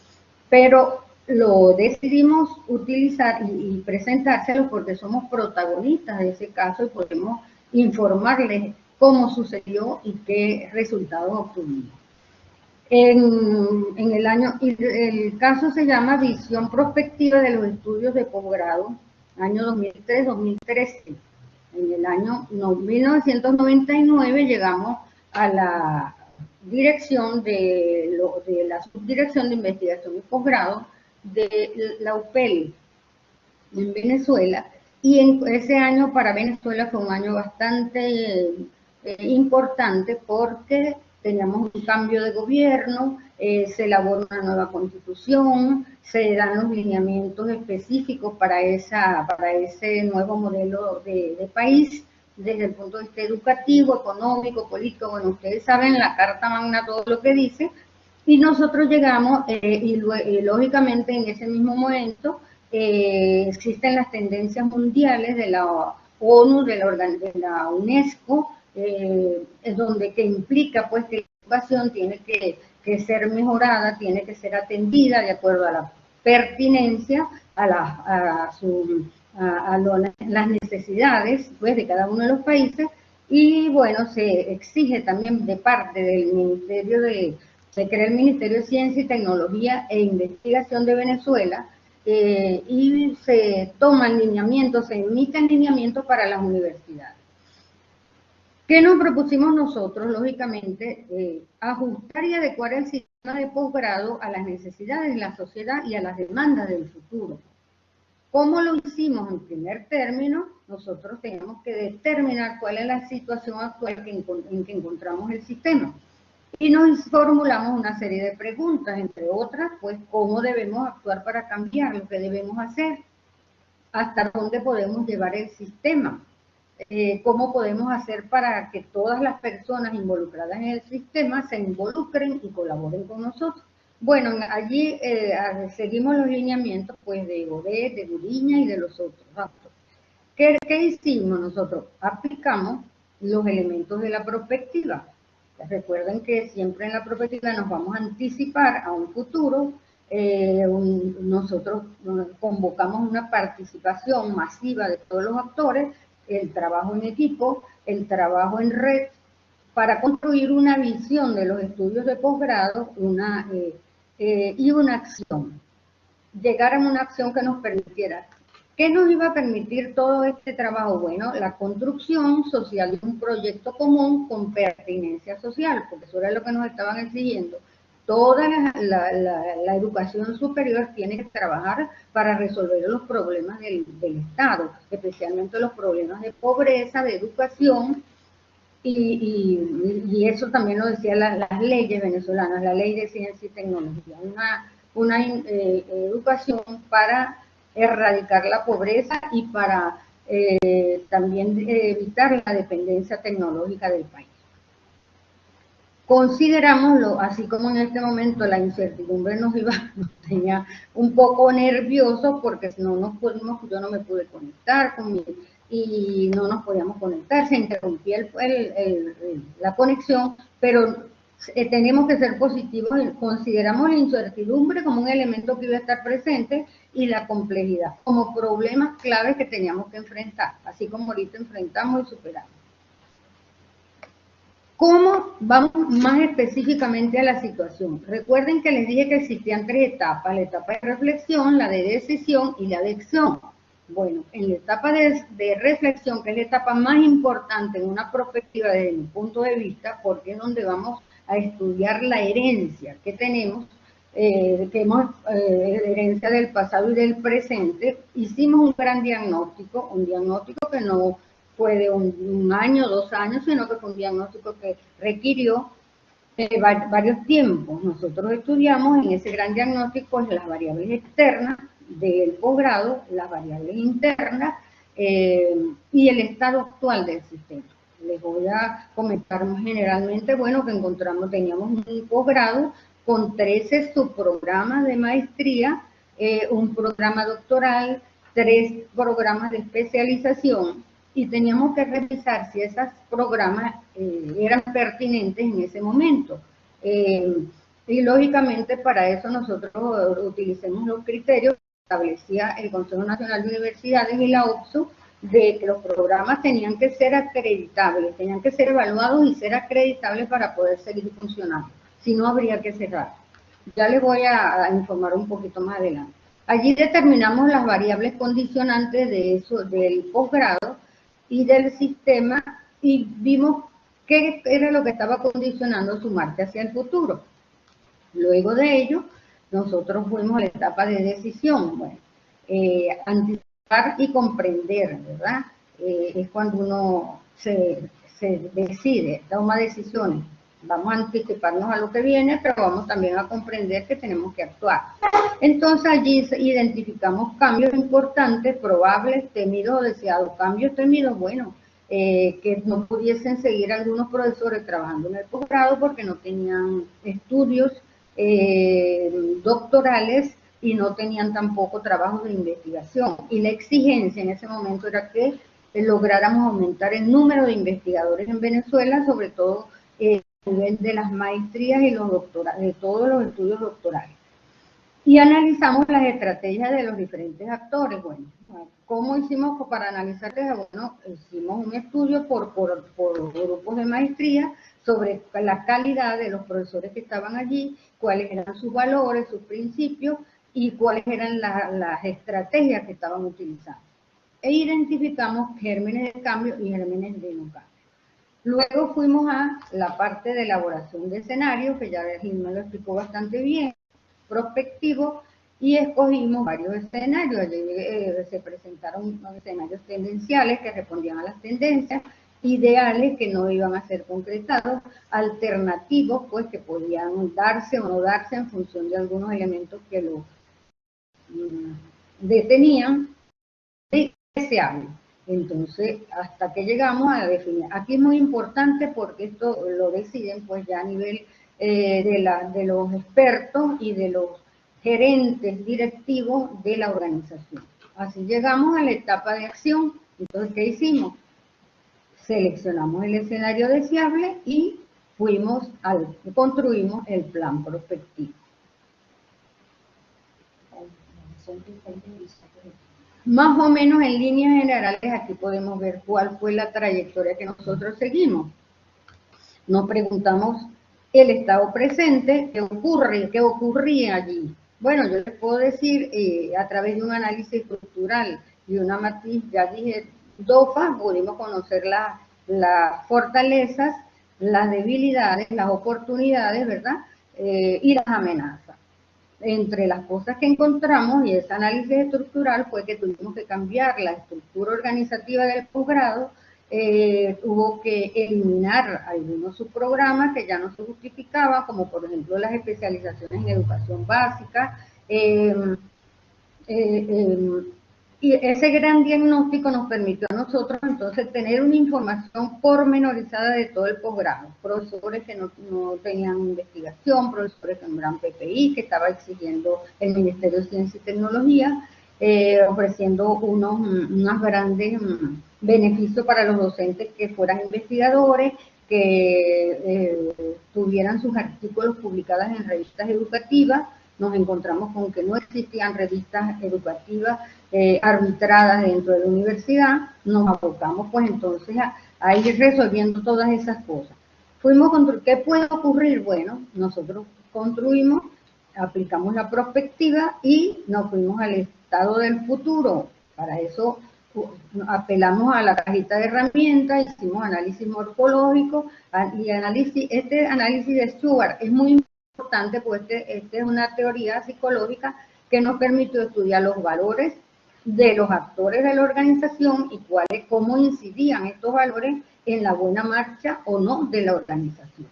[SPEAKER 3] pero lo decidimos utilizar y presentárselo porque somos protagonistas de ese caso y podemos informarles cómo sucedió y qué resultados obtuvimos. El caso se llama Visión Prospectiva de los Estudios de Posgrado, año 2003-2013. En el año 1999 llegamos a la dirección de la Subdirección de Investigación y Posgrado de la UPEL en Venezuela, y en ese año para Venezuela fue un año bastante importante porque teníamos un cambio de gobierno, se elabora una nueva constitución, se dan los lineamientos específicos para ese nuevo modelo de país, desde el punto de vista educativo, económico, político. Bueno, ustedes saben, la Carta Magna todo lo que dice, y nosotros llegamos, y lógicamente en ese mismo momento, existen las tendencias mundiales de la ONU, de la UNESCO, que implica pues que la educación tiene que ser mejorada, tiene que ser atendida de acuerdo a la pertinencia, a las necesidades pues de cada uno de los países, y bueno, se exige también de parte del se crea el Ministerio de Ciencia y Tecnología e Investigación de Venezuela, y se toman lineamientos, se emiten lineamientos para las universidades. ¿Qué nos propusimos nosotros? Lógicamente, ajustar y adecuar el sistema de posgrado a las necesidades de la sociedad y a las demandas del futuro. ¿Cómo lo hicimos? En primer término, nosotros tenemos que determinar cuál es la situación actual en que encontramos el sistema. Y nos formulamos una serie de preguntas, entre otras, pues, ¿cómo debemos actuar para cambiar? ¿Lo que debemos hacer? ¿Hasta dónde podemos llevar el sistema? cómo podemos hacer para que todas las personas involucradas en el sistema se involucren y colaboren con nosotros. Bueno, allí seguimos los lineamientos pues de Godet, de Duriña y de los otros actos. ¿Qué hicimos nosotros? Aplicamos los elementos de la prospectiva. Recuerden que siempre en la prospectiva nos vamos a anticipar a un futuro. Nosotros convocamos una participación masiva de todos los actores, el trabajo en equipo, el trabajo en red, para construir una visión de los estudios de posgrado y una acción. Llegar a una acción que nos permitiera. ¿Qué nos iba a permitir todo este trabajo? Bueno, la construcción social de un proyecto común con pertinencia social, porque eso era lo que nos estaban exigiendo. Toda la educación superior tiene que trabajar para resolver los problemas del Estado, especialmente los problemas de pobreza, de educación, y eso también lo decían las leyes venezolanas, la ley de ciencia y tecnología, una educación para erradicar la pobreza y para también evitar la dependencia tecnológica del país. Considerámoslo, así como en este momento la incertidumbre nos tenía un poco nerviosos porque no nos pudimos, yo no me pude conectar y no nos podíamos conectar, se interrumpía la conexión, pero tenemos que ser positivos, consideramos la incertidumbre como un elemento que iba a estar presente y la complejidad como problemas claves que teníamos que enfrentar, así como ahorita enfrentamos y superamos. ¿Cómo vamos más específicamente a la situación? Recuerden que les dije que existían 3 etapas, la etapa de reflexión, la de decisión y la de acción. Bueno, en la etapa de reflexión, que es la etapa más importante en una perspectiva desde mi punto de vista, porque es donde vamos a estudiar la herencia que tenemos, herencia del pasado y del presente. Hicimos un gran diagnóstico, que no fue de un año, 2 años, sino que fue un diagnóstico que requirió varios tiempos. Nosotros estudiamos en ese gran diagnóstico las variables externas del posgrado, las variables internas y el estado actual del sistema. Les voy a comentar generalmente, bueno, que teníamos un posgrado con 13 subprogramas de maestría, un programa doctoral, 3 programas de especialización, y teníamos que revisar si esos programas eran pertinentes en ese momento. Y lógicamente para eso nosotros utilicemos los criterios que establecía el Consejo Nacional de Universidades y la OPSU, de que los programas tenían que ser acreditables, tenían que ser evaluados y ser acreditables para poder seguir funcionando. Si no, habría que cerrar. Ya les voy a informar un poquito más adelante. Allí determinamos las variables condicionantes del posgrado y del sistema y vimos qué era lo que estaba condicionando su marcha hacia el futuro. Luego de ello, nosotros fuimos a la etapa de decisión. Bueno, anticipar y comprender, ¿verdad? Es cuando uno se decide, toma decisiones. Vamos a anticiparnos a lo que viene, pero vamos también a comprender que tenemos que actuar. Entonces allí identificamos cambios importantes, probables, temidos o deseados. Cambios temidos, bueno, que no pudiesen seguir algunos profesores trabajando en el posgrado porque no tenían estudios doctorales y no tenían tampoco trabajos de investigación. Y la exigencia en ese momento era que lográramos aumentar el número de investigadores en Venezuela, sobre todo a nivel de las maestrías y los doctorados, de todos los estudios doctorales. Y analizamos las estrategias de los diferentes actores. Bueno, ¿cómo hicimos para analizarles? Bueno, hicimos un estudio por grupos de maestría sobre la calidad de los profesores que estaban allí, cuáles eran sus valores, sus principios y cuáles eran las estrategias que estaban utilizando. E identificamos gérmenes de cambio y gérmenes de no cambio. Luego fuimos a la parte de elaboración de escenarios, que ya Gilma lo explicó bastante bien, prospectivo, y escogimos varios escenarios. Se presentaron escenarios tendenciales que respondían a las tendencias, ideales que no iban a ser concretados, alternativos pues que podían darse o no darse en función de algunos elementos que lo detenían, y deseables. Entonces, hasta que llegamos a definir. Aquí es muy importante porque esto lo deciden pues ya a nivel de los expertos y de los gerentes directivos de la organización. Así llegamos a la etapa de acción. Entonces, ¿qué hicimos? Seleccionamos el escenario deseable y construimos el plan prospectivo. Más o menos en líneas generales aquí podemos ver cuál fue la trayectoria que nosotros seguimos. Nos preguntamos el estado presente, qué ocurría allí. Bueno, yo les puedo decir a través de un análisis estructural y una matriz, ya dije, DOFA, pudimos conocer las fortalezas, las debilidades, las oportunidades, ¿verdad? Y las amenazas. Entre las cosas que encontramos y ese análisis estructural fue que tuvimos que cambiar la estructura organizativa del posgrado, hubo que eliminar algunos subprogramas que ya no se justificaban, como por ejemplo las especializaciones en educación básica, y ese gran diagnóstico nos permitió a nosotros entonces tener una información pormenorizada de todo el posgrado. Profesores que no tenían investigación, profesores que no eran PPI, que estaba exigiendo el Ministerio de Ciencia y Tecnología, ofreciendo unos grandes beneficios para los docentes que fueran investigadores, que tuvieran sus artículos publicados en revistas educativas. Nos encontramos con que no existían revistas educativas arbitradas dentro de la universidad. Nos abocamos pues entonces a ir resolviendo todas esas cosas. ¿Qué puede ocurrir? Bueno, nosotros construimos, aplicamos la prospectiva y nos fuimos al estado del futuro. Para eso apelamos a la cajita de herramientas, hicimos análisis morfológico y este análisis de Stewart es muy importante, pues esta es una teoría psicológica que nos permitió estudiar los valores de los actores de la organización y cómo incidían estos valores en la buena marcha o no de la organización.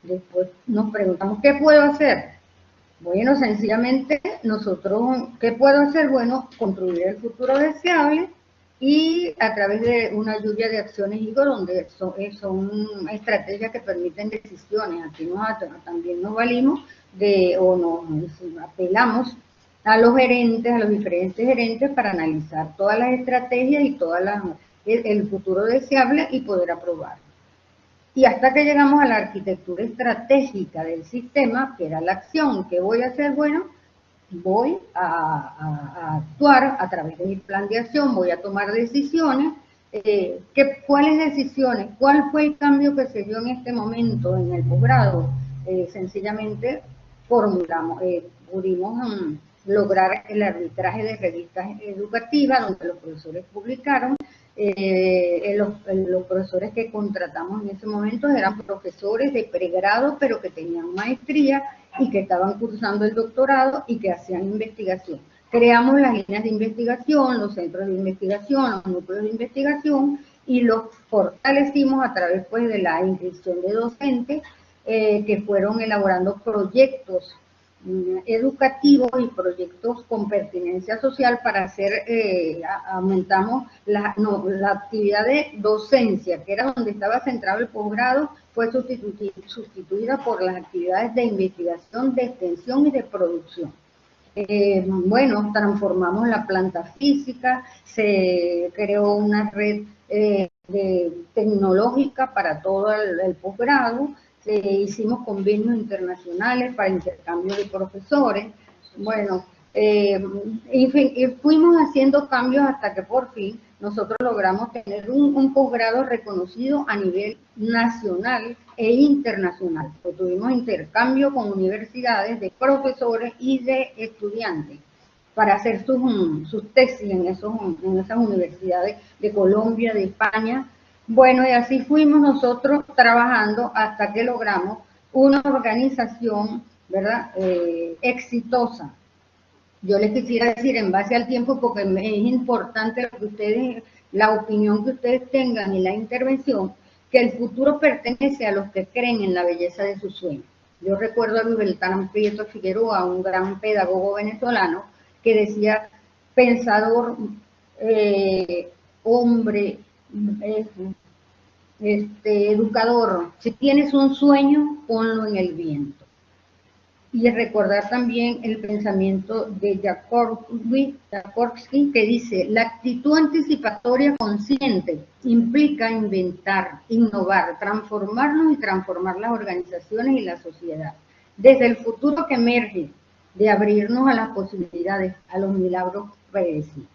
[SPEAKER 3] Después nos preguntamos, ¿qué puedo hacer? Bueno, sencillamente nosotros, ¿qué puedo hacer? Bueno, construir el futuro deseable y a través de una lluvia de acciones, digo, donde son estrategias que permiten decisiones. Aquí también nos valimos nos apelamos a los gerentes, a los diferentes gerentes para analizar todas las estrategias y el futuro deseable y poder aprobarlo. Y hasta que llegamos a la arquitectura estratégica del sistema, que era la acción. ¿Qué voy a hacer? Bueno, voy a actuar a través de mi plan de acción, voy a tomar decisiones. ¿Cuáles decisiones? ¿Cuál fue el cambio que se dio en este momento en el posgrado? Sencillamente pudimos lograr el arbitraje de revistas educativas donde los profesores publicaron. Los profesores que contratamos en ese momento eran profesores de pregrado, pero que tenían maestría y que estaban cursando el doctorado y que hacían investigación. Creamos las líneas de investigación, los centros de investigación, los núcleos de investigación y los fortalecimos a través pues, de la inscripción de docentes que fueron elaborando proyectos educativos y proyectos con pertinencia social para hacer, aumentamos la actividad de docencia, que era donde estaba centrado el posgrado, fue sustituida por las actividades de investigación, de extensión y de producción. Bueno, transformamos la planta física, se creó una red tecnológica para todo el posgrado, hicimos convenios internacionales para intercambio de profesores. Bueno, en fin, fuimos haciendo cambios hasta que por fin nosotros logramos tener un posgrado reconocido a nivel nacional e internacional. Pues tuvimos intercambio con universidades de profesores y de estudiantes para hacer sus tesis en esas universidades de Colombia, de España. Bueno, y así fuimos nosotros trabajando hasta que logramos una organización, ¿verdad?, exitosa. Yo les quisiera decir en base al tiempo, porque es importante la opinión que ustedes tengan y la intervención, que el futuro pertenece a los que creen en la belleza de sus sueños. Yo recuerdo a Luis Beltrán Prieto Figueroa, un gran pedagogo venezolano, que decía, pensador, hombre, educador, si tienes un sueño, ponlo en el viento. Y recordar también el pensamiento de Jaworski, que dice: la actitud anticipatoria consciente implica inventar, innovar, transformarnos y transformar las organizaciones y la sociedad. Desde el futuro que emerge, de abrirnos a las posibilidades, a los milagros predecibles.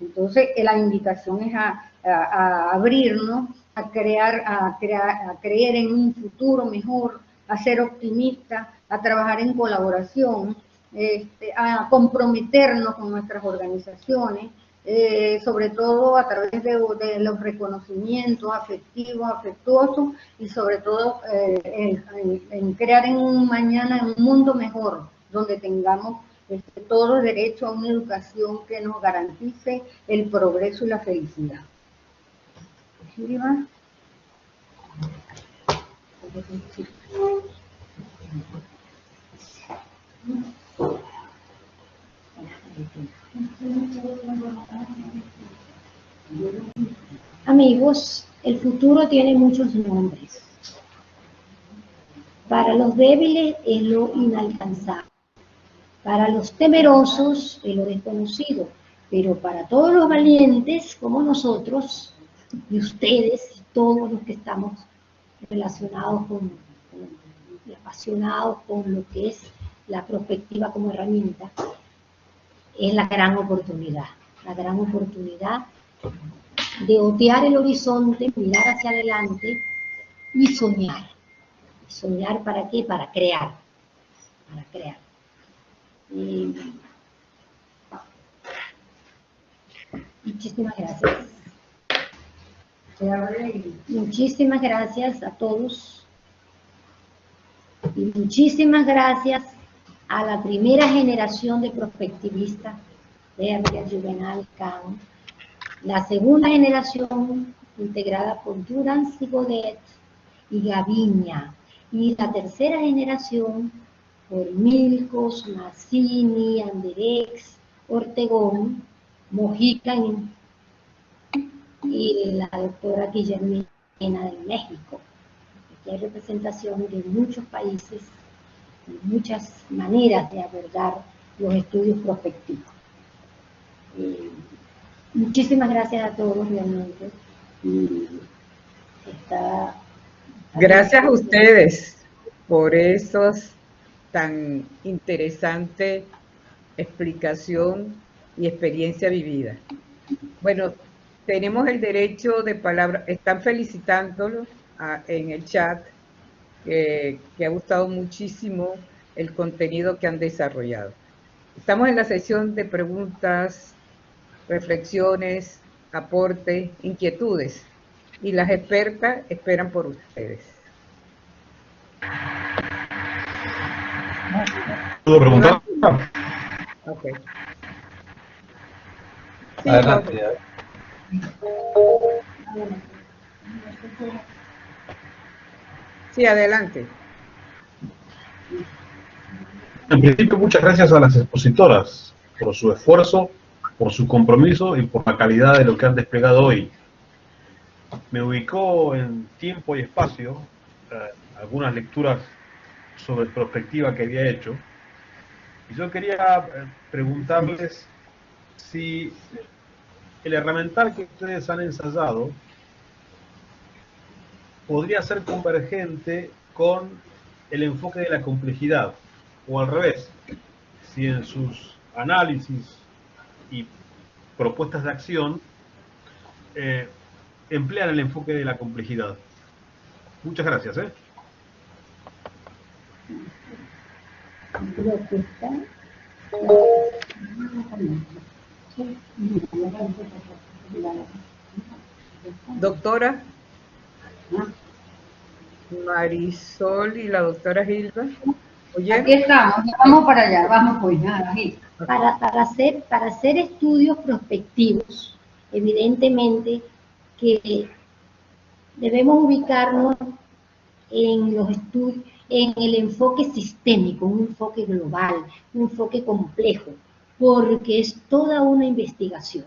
[SPEAKER 3] Entonces, la invitación es a abrirnos, a creer en un futuro mejor, a ser optimistas, a trabajar en colaboración, a comprometernos con nuestras organizaciones, sobre todo a través de los reconocimientos afectivos, afectuosos, y sobre todo en crear en un mañana, en un mundo mejor, donde tengamos todo el derecho a una educación que nos garantice el progreso y la felicidad. ¿Sí, Iván?
[SPEAKER 1] Amigos, el futuro tiene muchos nombres. Para los débiles es lo inalcanzable. Para los temerosos es lo desconocido. Pero para todos los valientes como nosotros y ustedes, todos los que estamos relacionados y apasionados con lo que es la prospectiva como herramienta, es la gran oportunidad de otear el horizonte, mirar hacia adelante y soñar. ¿Soñar para qué? Para crear. Muchísimas gracias. Muchísimas gracias a todos. Y muchísimas gracias a la primera generación de prospectivistas, Berger, Juvenal, Kahn, la segunda generación integrada por Durance y Godet y Gaviña, y la tercera generación por Milkos, Mazzini, Anderex, Ortegón, Mojica y la doctora Guillermina de México. Aquí hay representación de muchos países y muchas maneras de abordar los estudios prospectivos. Muchísimas gracias a todos realmente.
[SPEAKER 2] Gracias a ustedes por esos tan interesante explicación y experiencia vivida. Bueno, tenemos el derecho de palabra. Están felicitándolo en el chat, que ha gustado muchísimo el contenido que han desarrollado. Estamos en la sesión de preguntas, reflexiones, aportes, inquietudes, y las expertas esperan por ustedes.
[SPEAKER 5] ¿Puedo preguntar?
[SPEAKER 2] Ok. Sí,
[SPEAKER 5] Adelante.
[SPEAKER 2] Sí, adelante.
[SPEAKER 5] En principio, muchas gracias a las expositoras por su esfuerzo, por su compromiso y por la calidad de lo que han desplegado hoy. Me ubicó en tiempo y espacio algunas lecturas sobre prospectiva que había hecho, y yo quería preguntarles si el herramental que ustedes han ensayado podría ser convergente con el enfoque de la complejidad, o al revés, si en sus análisis y propuestas de acción emplean el enfoque de la complejidad. Muchas gracias.
[SPEAKER 2] Doctora Marisol y la doctora Gilda.
[SPEAKER 3] Aquí estamos, vamos para allá, vamos pues, nada,
[SPEAKER 1] Para hacer estudios prospectivos, evidentemente que debemos ubicarnos en los estudios, en el enfoque sistémico, un enfoque global, un enfoque complejo, porque es toda una investigación.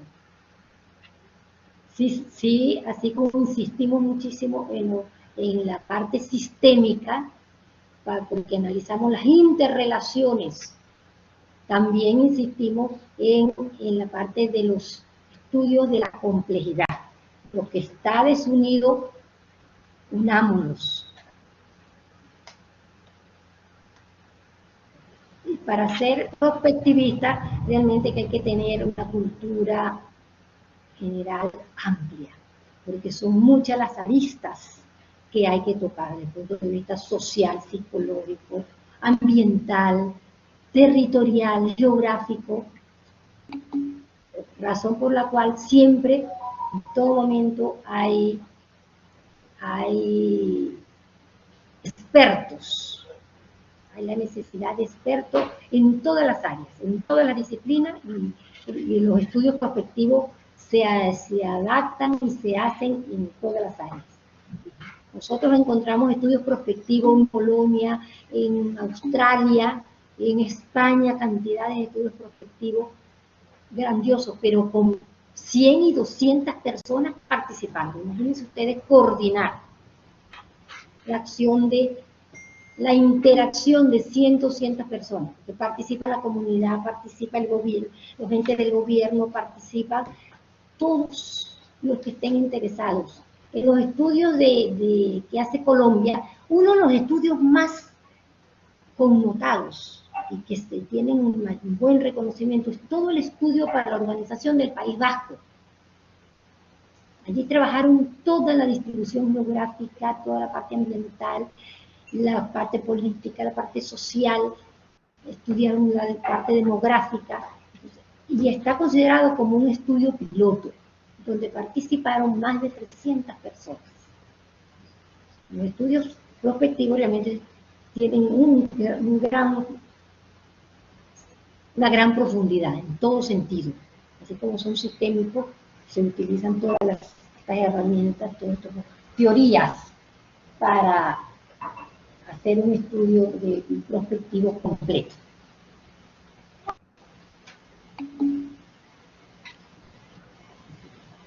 [SPEAKER 1] Sí, sí, así como insistimos muchísimo en la parte sistémica, porque analizamos las interrelaciones, también insistimos en la parte de los estudios de la complejidad. Lo que está desunido, unámonos. Y para ser prospectivista, realmente que hay que tener una cultura general amplia, porque son muchas las aristas que hay que tocar desde el punto de vista social, psicológico, ambiental, territorial, geográfico, razón por la cual siempre, en todo momento, hay expertos, hay la necesidad de expertos en todas las áreas, en todas las disciplinas, y los estudios prospectivos se adaptan y se hacen en todas las áreas. Nosotros encontramos estudios prospectivos en Polonia, en Australia, en España, cantidades de estudios prospectivos grandiosos, pero con 100 y 200 personas participando. Imagínense ustedes coordinar la acción de la interacción de 100, 200 personas, que participa la comunidad, participa el gobierno, los entes del gobierno, participan todos los que estén interesados. En los estudios que hace Colombia, uno de los estudios más connotados y que tienen un buen reconocimiento es todo el estudio para la organización del País Vasco. Allí trabajaron toda la distribución geográfica, toda la parte ambiental, la parte política, la parte social, estudiaron la parte demográfica, y está considerado como un estudio piloto, donde participaron más de 300 personas. Los estudios prospectivos realmente tienen una gran profundidad en todo sentido. Así como son sistémicos, se utilizan todas estas herramientas, todas estas teorías para hacer un estudio de prospectivo completo.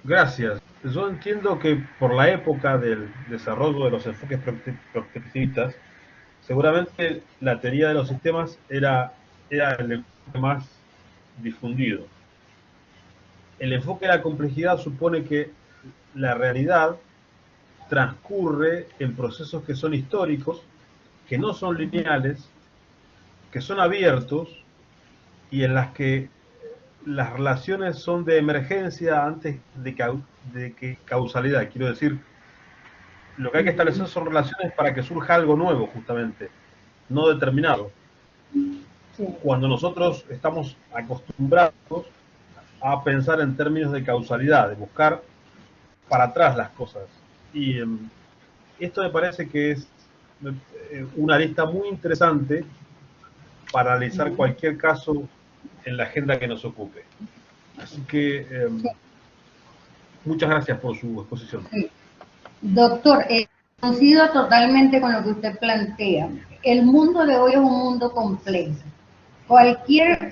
[SPEAKER 5] Gracias. Yo entiendo que por la época del desarrollo de los enfoques prospectivistas, seguramente la teoría de los sistemas era el enfoque más difundido. El enfoque de la complejidad supone que la realidad transcurre en procesos que son históricos, que no son lineales, que son abiertos y en las que las relaciones son de emergencia antes de que causalidad. Quiero decir, lo que hay que establecer son relaciones para que surja algo nuevo, justamente, no determinado.
[SPEAKER 1] Sí.
[SPEAKER 5] Cuando nosotros estamos acostumbrados a pensar en términos de causalidad, de buscar para atrás las cosas. Y esto me parece que es una lista muy interesante para analizar cualquier caso en la agenda que nos ocupe. Así que muchas gracias por su exposición.
[SPEAKER 3] Sí. Doctor, coincido totalmente con lo que usted plantea. El mundo de hoy es un mundo complejo. Cualquier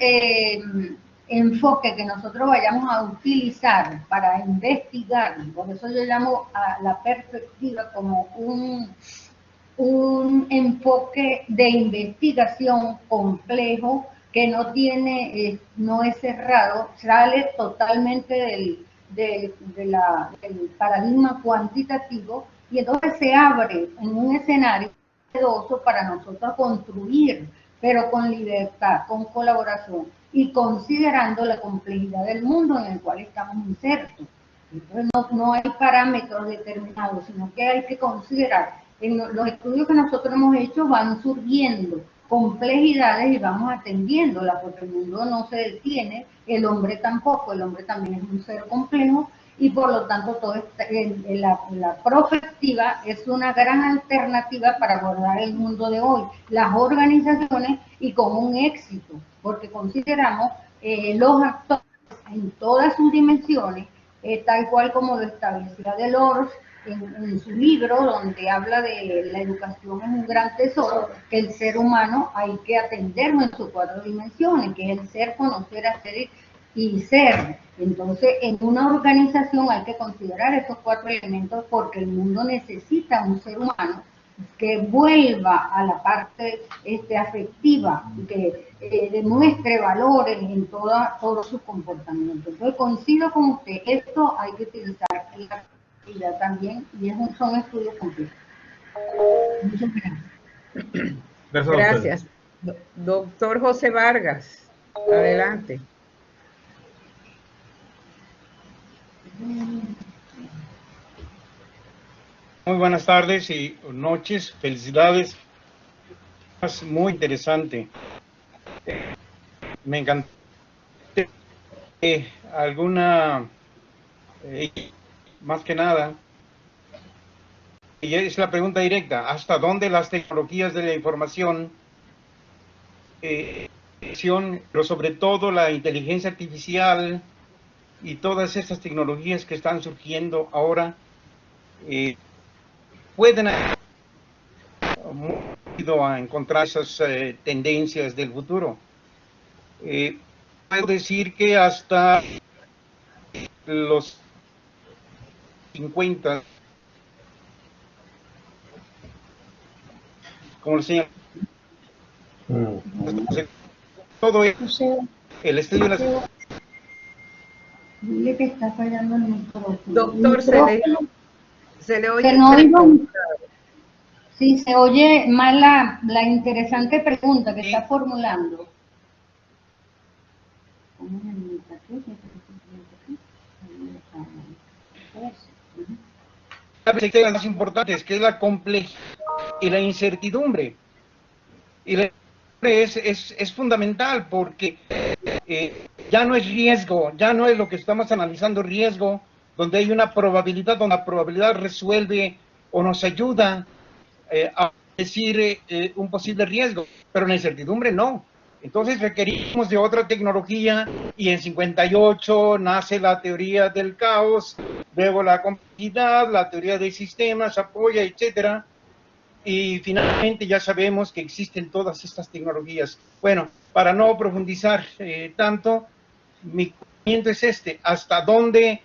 [SPEAKER 3] enfoque que nosotros vayamos a utilizar para investigar, por eso yo llamo a la perspectiva como un enfoque de investigación complejo que no tiene, no es cerrado, sale totalmente del paradigma cuantitativo, y entonces se abre en un escenario novedoso para nosotros construir, pero con libertad, con colaboración y considerando la complejidad del mundo en el cual estamos insertos. Entonces no hay parámetros determinados, sino que hay que considerar. En los estudios que nosotros hemos hecho van surgiendo complejidades y vamos atendiéndolas, porque el mundo no se detiene, el hombre tampoco, el hombre también es un ser complejo, y por lo tanto la prospectiva es una gran alternativa para abordar el mundo de hoy, las organizaciones, y con un éxito, porque consideramos los actores en todas sus dimensiones, tal cual como lo establecía Delors en su libro, donde habla de la educación es un gran tesoro, que el ser humano hay que atenderlo en sus 4 dimensiones, que es el ser, conocer, hacer y ser. Entonces, en una organización hay que considerar estos 4 elementos porque el mundo necesita un ser humano que vuelva a la parte afectiva, que demuestre valores en todo su comportamiento. Entonces, coincido con usted, esto hay que utilizar en la actividad también y son estudios complejos. Muchas gracias.
[SPEAKER 2] Gracias. Doctor José Vargas, adelante.
[SPEAKER 6] Muy buenas tardes y noches, felicidades. Es muy interesante. Me encantó. Más que nada, y es la pregunta directa, ¿hasta dónde las tecnologías de la información, pero sobre todo la inteligencia artificial y todas estas tecnologías que están surgiendo ahora, pueden ayudar a encontrar esas tendencias del futuro? Puedo decir que hasta los 50, como el señor, todo el estudio de las...
[SPEAKER 3] Dile que está fallando el micrófono.
[SPEAKER 2] Doctor, se le oye.
[SPEAKER 3] Sí, se oye mal la interesante pregunta que está formulando.
[SPEAKER 6] La más importante es que es la complejidad y la incertidumbre. Y la incertidumbre es fundamental porque ya no es riesgo, ya no es lo que estamos analizando riesgo, donde hay una probabilidad, donde la probabilidad resuelve o nos ayuda a decir un posible riesgo, pero la incertidumbre no. Entonces requerimos de otra tecnología y en 58 nace la teoría del caos, luego la complejidad, la teoría de sistemas, apoya, etcétera. Y finalmente ya sabemos que existen todas estas tecnologías. Bueno, para no profundizar tanto, mi comentario es hasta dónde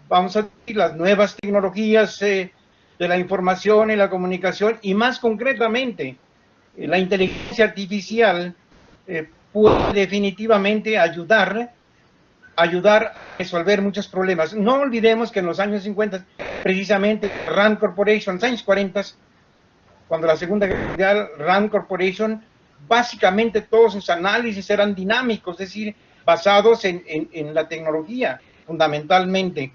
[SPEAKER 6] vamos a decir las nuevas tecnologías de la información y la comunicación, y más concretamente, la inteligencia artificial puede definitivamente ayudar a resolver muchos problemas. No olvidemos que en los años 50, precisamente, Rand Corporation, años 40, cuando la Segunda Guerra Mundial, Rand Corporation, básicamente todos sus análisis eran dinámicos, es decir, basados en la tecnología, fundamentalmente.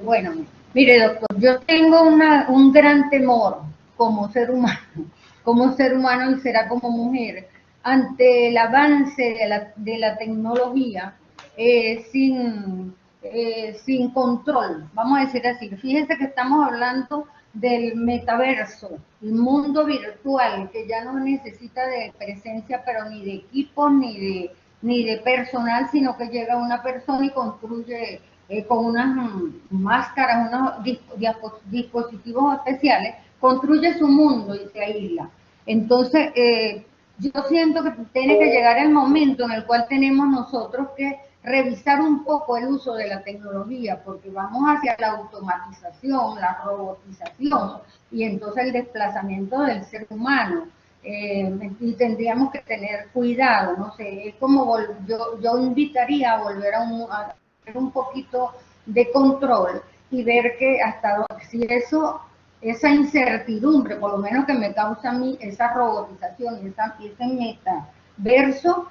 [SPEAKER 3] Bueno, mire, doctor, yo tengo un gran temor como ser humano y será como mujer, ante el avance de la tecnología sin control, vamos a decir así. Fíjense que estamos hablando del metaverso, el mundo virtual, que ya no necesita de presencia, pero ni de equipos, ni de personal, sino que llega una persona y construye con unas máscaras, unos dispositivos especiales, construye su mundo y se aísla. Entonces, yo siento que tiene que llegar el momento en el cual tenemos nosotros que revisar un poco el uso de la tecnología, porque vamos hacia la automatización, la robotización, y entonces el desplazamiento del ser humano. Y tendríamos que tener cuidado, no sé, es como yo invitaría a volver a tener un poquito de control y ver que hasta si esa incertidumbre, por lo menos que me causa a mí esa robotización y ese metaverso,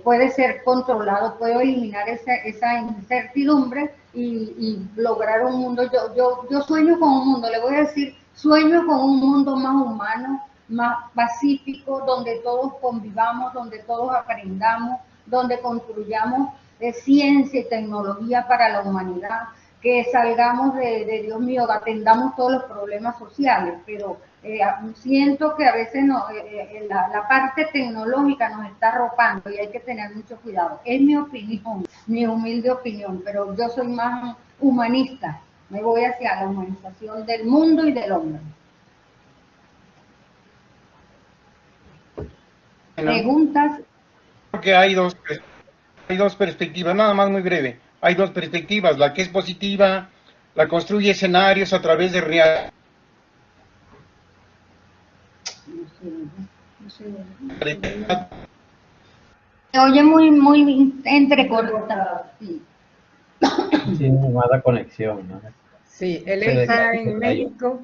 [SPEAKER 3] puede ser controlado, puedo eliminar esa incertidumbre y lograr un mundo. Yo sueño con un mundo, le voy a decir, sueño con un mundo más humano, más pacífico, donde todos convivamos, donde todos aprendamos, donde construyamos ciencia y tecnología para la humanidad, que salgamos de Dios mío, atendamos todos los problemas sociales, pero Siento que a veces la parte tecnológica nos está arropando y hay que tener mucho cuidado. Es mi opinión, mi humilde opinión, pero yo soy más humanista. Me voy hacia la humanización del mundo y del hombre. Preguntas.
[SPEAKER 6] Creo que hay dos perspectivas, nada más muy breve. Hay dos perspectivas, la que es positiva, la construye escenarios a través de real.
[SPEAKER 3] Se oye muy entrecortado. Sí.
[SPEAKER 7] Tiene mala conexión, ¿no?
[SPEAKER 2] Sí, él
[SPEAKER 7] Se
[SPEAKER 2] está
[SPEAKER 7] le
[SPEAKER 2] en
[SPEAKER 7] cayó.
[SPEAKER 2] México,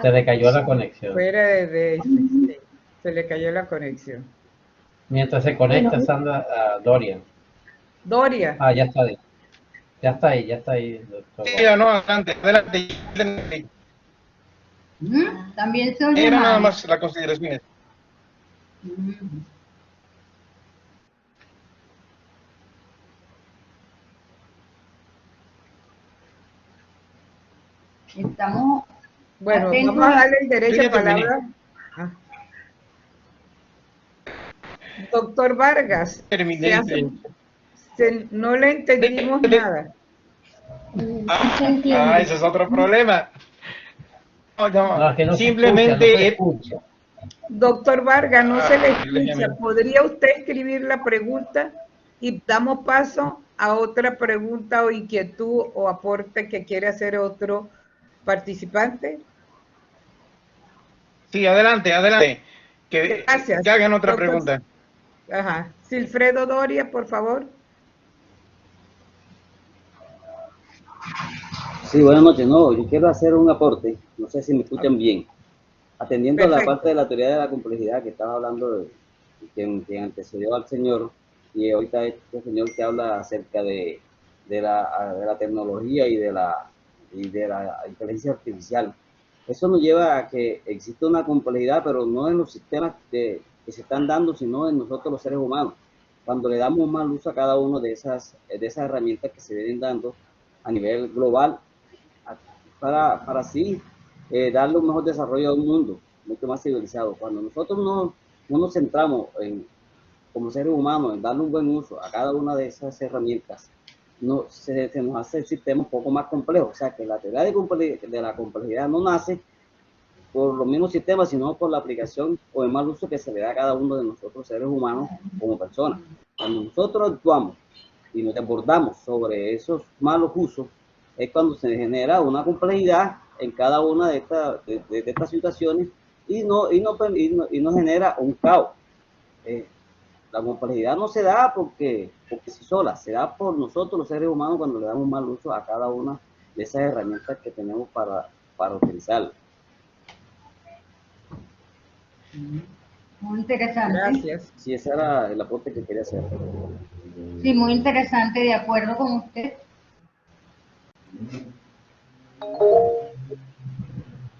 [SPEAKER 7] Se le cayó la conexión.
[SPEAKER 2] fuera de sí, se le cayó la conexión.
[SPEAKER 7] Mientras se conecta
[SPEAKER 1] Bueno,
[SPEAKER 7] Sandra a Dorian.
[SPEAKER 2] Doria,
[SPEAKER 7] Ah, ya está ahí. Ya está ahí, doctor.
[SPEAKER 6] Sí, no, adelante, adelante.
[SPEAKER 3] También se oye
[SPEAKER 6] Era nada
[SPEAKER 3] mal.
[SPEAKER 6] más la consideración.
[SPEAKER 3] Estamos
[SPEAKER 2] bueno,
[SPEAKER 3] atentos.
[SPEAKER 2] vamos a darle el
[SPEAKER 6] Yo
[SPEAKER 2] derecho
[SPEAKER 6] ya
[SPEAKER 2] a palabra. Ah. Doctor Vargas,
[SPEAKER 6] Terminé.
[SPEAKER 2] no le entendimos nada.
[SPEAKER 1] sí se entiende.
[SPEAKER 6] Ese es otro problema.
[SPEAKER 7] No, es que no
[SPEAKER 6] Simplemente
[SPEAKER 7] se escucha.
[SPEAKER 2] Doctor Vargas, no se le escucha.
[SPEAKER 6] déjame.
[SPEAKER 2] ¿Podría usted escribir la pregunta y damos paso a otra pregunta o inquietud o aporte que quiere hacer otro participante?
[SPEAKER 6] Sí, adelante.
[SPEAKER 2] Gracias.
[SPEAKER 6] Que hagan otra
[SPEAKER 2] Doctor,
[SPEAKER 6] pregunta.
[SPEAKER 2] ajá. Silfredo Doria, por favor.
[SPEAKER 8] Sí, buenas noches. No, yo quiero hacer un aporte. No sé si me escuchan bien. Atendiendo a la
[SPEAKER 2] Perfecto.
[SPEAKER 8] parte de la teoría de la complejidad que estaba hablando, que antecedió al señor, y ahorita este señor que habla acerca de la tecnología y de la inteligencia artificial. Eso nos lleva a que existe una complejidad, pero no en los sistemas que se están dando, sino en nosotros los seres humanos. Cuando le damos mal uso a cada una de esas herramientas que se vienen dando a nivel global, para así darle un mejor desarrollo a un mundo mucho más civilizado. Cuando nosotros no nos centramos como seres humanos en darle un buen uso a cada una de esas herramientas, se nos hace el sistema un poco más complejo. O sea que la teoría de la complejidad no nace por los mismos sistemas, sino por la aplicación o el mal uso que se le da a cada uno de nosotros seres humanos como personas. Cuando nosotros actuamos y nos desbordamos sobre esos malos usos, es cuando se genera una complejidad en cada una de estas situaciones y no genera un caos. La complejidad no se da porque sí sola, se da por nosotros los seres humanos cuando le damos mal uso a cada una de esas herramientas que tenemos para utilizarlas.
[SPEAKER 3] Muy interesante.
[SPEAKER 2] Gracias.
[SPEAKER 8] Sí, ese era el aporte que quería hacer.
[SPEAKER 3] Sí, muy interesante, de acuerdo con usted.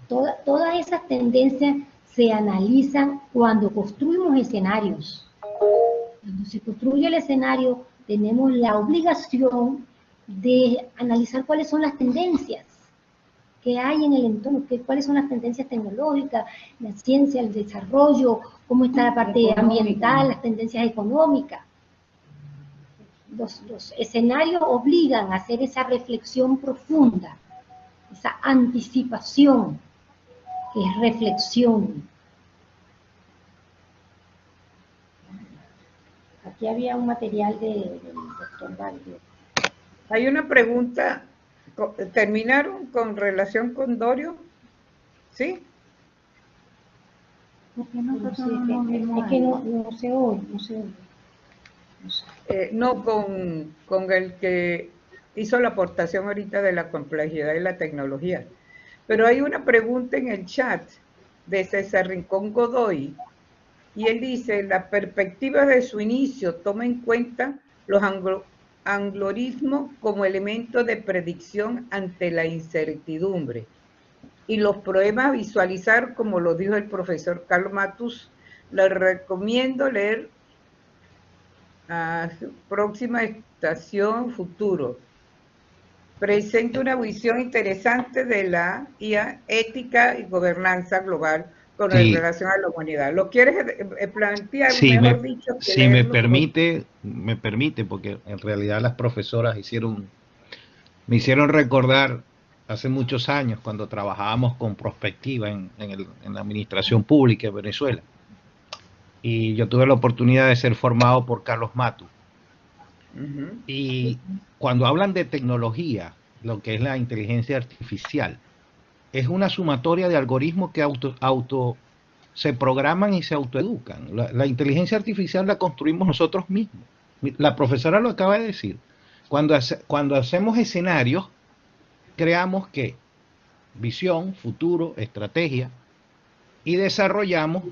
[SPEAKER 1] Todas esas tendencias se analizan cuando construimos escenarios. Cuando se construye el escenario, tenemos la obligación de analizar cuáles son las tendencias que hay en el entorno, cuáles son las tendencias tecnológicas, la ciencia, el desarrollo, cómo está la parte ambiental, las tendencias económicas. Los escenarios obligan a hacer esa reflexión profunda, esa anticipación, que es reflexión. Aquí había un material del doctor Valdio.
[SPEAKER 2] Hay una pregunta. ¿Terminaron con relación con Dorio? ¿Sí?
[SPEAKER 3] ¿Por qué nosotros
[SPEAKER 1] No sé,
[SPEAKER 3] no nos vimos
[SPEAKER 1] es que
[SPEAKER 3] ahí?
[SPEAKER 1] no se oye, no se oye.
[SPEAKER 2] No, con el que hizo la aportación ahorita de la complejidad y la tecnología. Pero hay una pregunta en el chat de César Rincón Godoy, y él dice: la perspectiva de su inicio toma en cuenta los algoritmos como elemento de predicción ante la incertidumbre, y los problemas a visualizar, como lo dijo el profesor Carlos Matus. Les recomiendo leer a su próxima estación Futuro. presenta una visión interesante de la IA, ética y gobernanza global con
[SPEAKER 9] Sí.
[SPEAKER 2] relación a la humanidad. ¿Lo quieres plantear,
[SPEAKER 9] Sí,
[SPEAKER 2] mejor dicho, que
[SPEAKER 9] si me
[SPEAKER 2] leerlo como-
[SPEAKER 9] permite, porque en realidad las profesoras me hicieron recordar hace muchos años cuando trabajábamos con prospectiva en la administración pública de Venezuela. Y yo tuve la oportunidad de ser formado por Carlos Matu.
[SPEAKER 2] Ujú.
[SPEAKER 9] Y cuando hablan de tecnología, lo que es la inteligencia artificial, es una sumatoria de algoritmos que se programan y se autoeducan. La inteligencia artificial la construimos nosotros mismos. La profesora lo acaba de decir. Cuando hacemos escenarios, creamos ¿qué? Visión, futuro, estrategia, y desarrollamos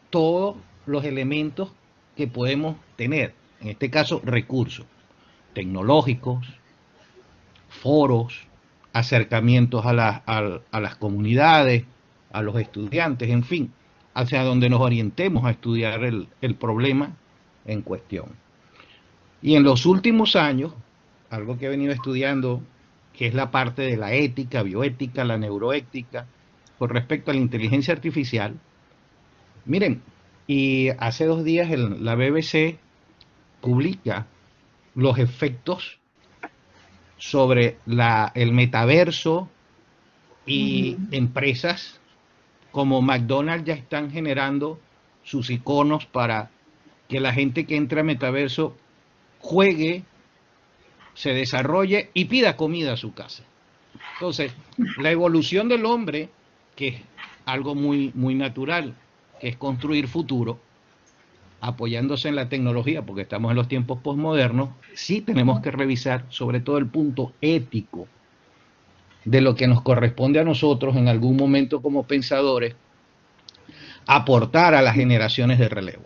[SPEAKER 9] todos los elementos que podemos tener. En este caso, recursos tecnológicos, foros, acercamientos a las comunidades, a los estudiantes, en fin, hacia donde nos orientemos a estudiar el problema en cuestión. Y en los últimos años, algo que he venido estudiando, que es la parte de la ética, bioética, la neuroética, con respecto a la inteligencia artificial. Miren, y hace 2 días la BBC publica los efectos sobre el metaverso, y empresas como McDonald's ya están generando sus iconos para que la gente que entra a metaverso juegue, se desarrolle y pida comida a su casa. Entonces, la evolución del hombre, que es algo muy, muy natural, que es construir futuro, apoyándose en la tecnología, porque estamos en los tiempos posmodernos, sí tenemos que revisar sobre todo el punto ético de lo que nos corresponde a nosotros en algún momento como pensadores, aportar a las generaciones de relevo.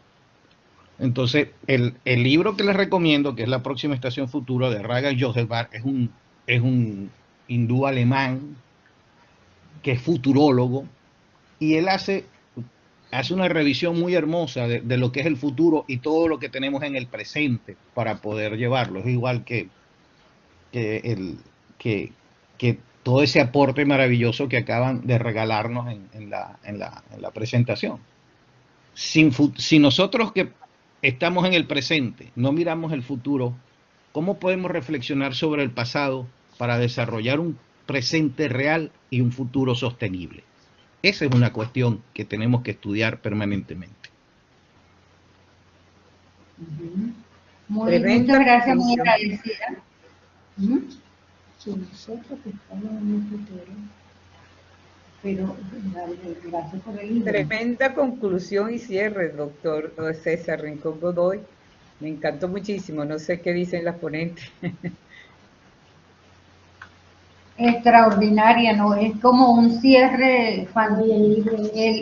[SPEAKER 9] Entonces, el libro que les recomiendo, que es La próxima estación futuro, de Raga Joselbar, es un hindú alemán que es futurólogo, y él hace una revisión muy hermosa de lo que es el futuro y todo lo que tenemos en el presente para poder llevarlo. Es igual que todo ese aporte maravilloso que acaban de regalarnos en la presentación. Si nosotros que estamos en el presente no miramos el futuro, ¿cómo podemos reflexionar sobre el pasado para desarrollar un presente real y un futuro sostenible? Esa es una cuestión que tenemos que estudiar permanentemente.
[SPEAKER 3] Muchas gracias, muy agradecida.
[SPEAKER 1] Que nosotros que estamos en un futuro, pero gracias por el libro.
[SPEAKER 2] Tremenda conclusión y cierre, doctor César Rincón Godoy. Me encantó muchísimo. No sé qué dicen las ponentes.
[SPEAKER 3] Extraordinaria, ¿no? Es como un cierre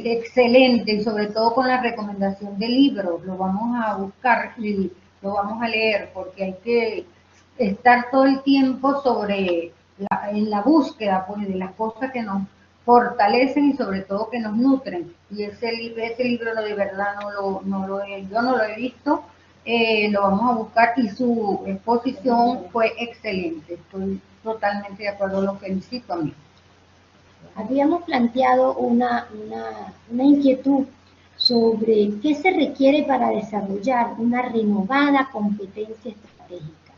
[SPEAKER 3] excelente, y sobre todo con la recomendación de libros. Lo vamos a buscar y lo vamos a leer, porque hay que estar todo el tiempo en la búsqueda, pues, de las cosas que nos fortalecen y sobre todo que nos nutren. Y ese libro de verdad yo no lo he visto. Lo vamos a buscar, y su exposición fue excelente. Estoy totalmente de acuerdo, lo felicito a mí.
[SPEAKER 1] Habíamos planteado una inquietud sobre qué se requiere para desarrollar una renovada competencia estratégica.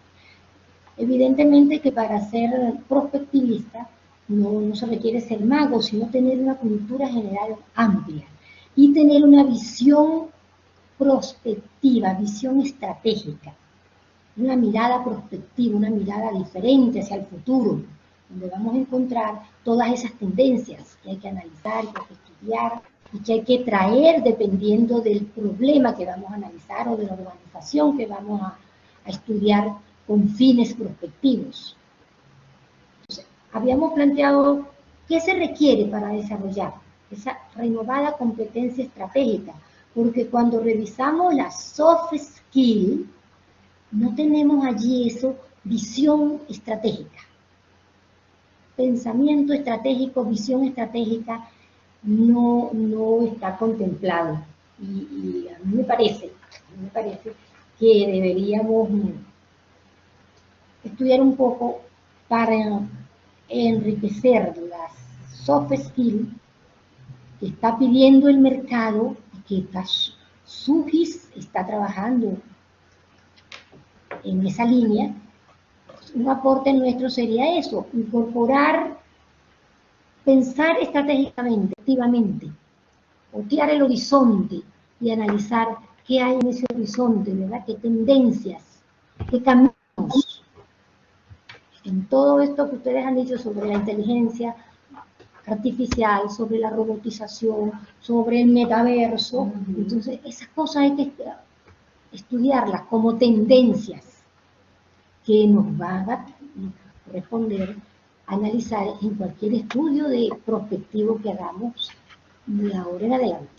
[SPEAKER 1] Evidentemente que para ser prospectivista no se requiere ser mago, sino tener una cultura general amplia y tener una visión prospectiva, visión estratégica, una mirada prospectiva, una mirada diferente hacia el futuro, donde vamos a encontrar todas esas tendencias que hay que analizar, que hay que estudiar y que hay que traer dependiendo del problema que vamos a analizar o de la organización que vamos a estudiar con fines prospectivos. Entonces, habíamos planteado qué se requiere para desarrollar esa renovada competencia estratégica, porque cuando revisamos las soft skills, no tenemos allí eso, visión estratégica. Pensamiento estratégico, visión estratégica, no está contemplado. Y a mí me parece que deberíamos estudiar un poco para enriquecer las soft skills que está pidiendo el mercado y que SUGIS está trabajando en esa línea. Un aporte nuestro sería eso, incorporar, pensar estratégicamente, activamente, voltear el horizonte y analizar qué hay en ese horizonte, ¿verdad? Qué tendencias, qué caminos. En todo esto que ustedes han dicho sobre la inteligencia artificial, sobre la robotización, sobre el metaverso, entonces esas cosas hay que estudiarlas como tendencias que nos van a responder, analizar en cualquier estudio de prospectivo que hagamos de ahora en adelante.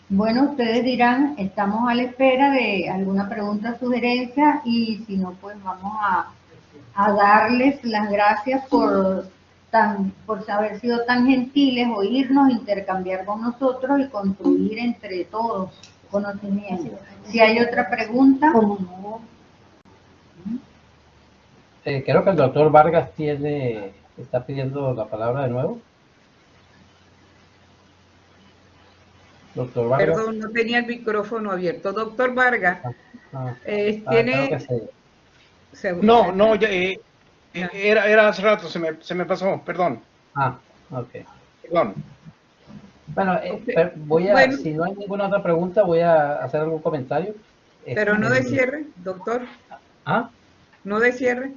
[SPEAKER 3] Bueno, ustedes dirán, estamos a la espera de alguna pregunta o sugerencia y si no, pues vamos a darles las gracias por haber sido tan gentiles, oírnos, intercambiar con nosotros y construir entre todos conocimiento. Si hay otra pregunta.
[SPEAKER 7] Creo que el doctor Vargas está pidiendo la palabra de nuevo. Doctor Vargas.
[SPEAKER 2] Perdón, no tenía el micrófono abierto. Doctor Vargas,
[SPEAKER 7] creo que sí.
[SPEAKER 6] No, ya, era hace rato, se me pasó, perdón.
[SPEAKER 7] Ok.
[SPEAKER 6] Perdón.
[SPEAKER 7] Bueno, si no hay ninguna otra pregunta, voy a hacer algún comentario.
[SPEAKER 2] Pero no de cierre, doctor. No de cierre.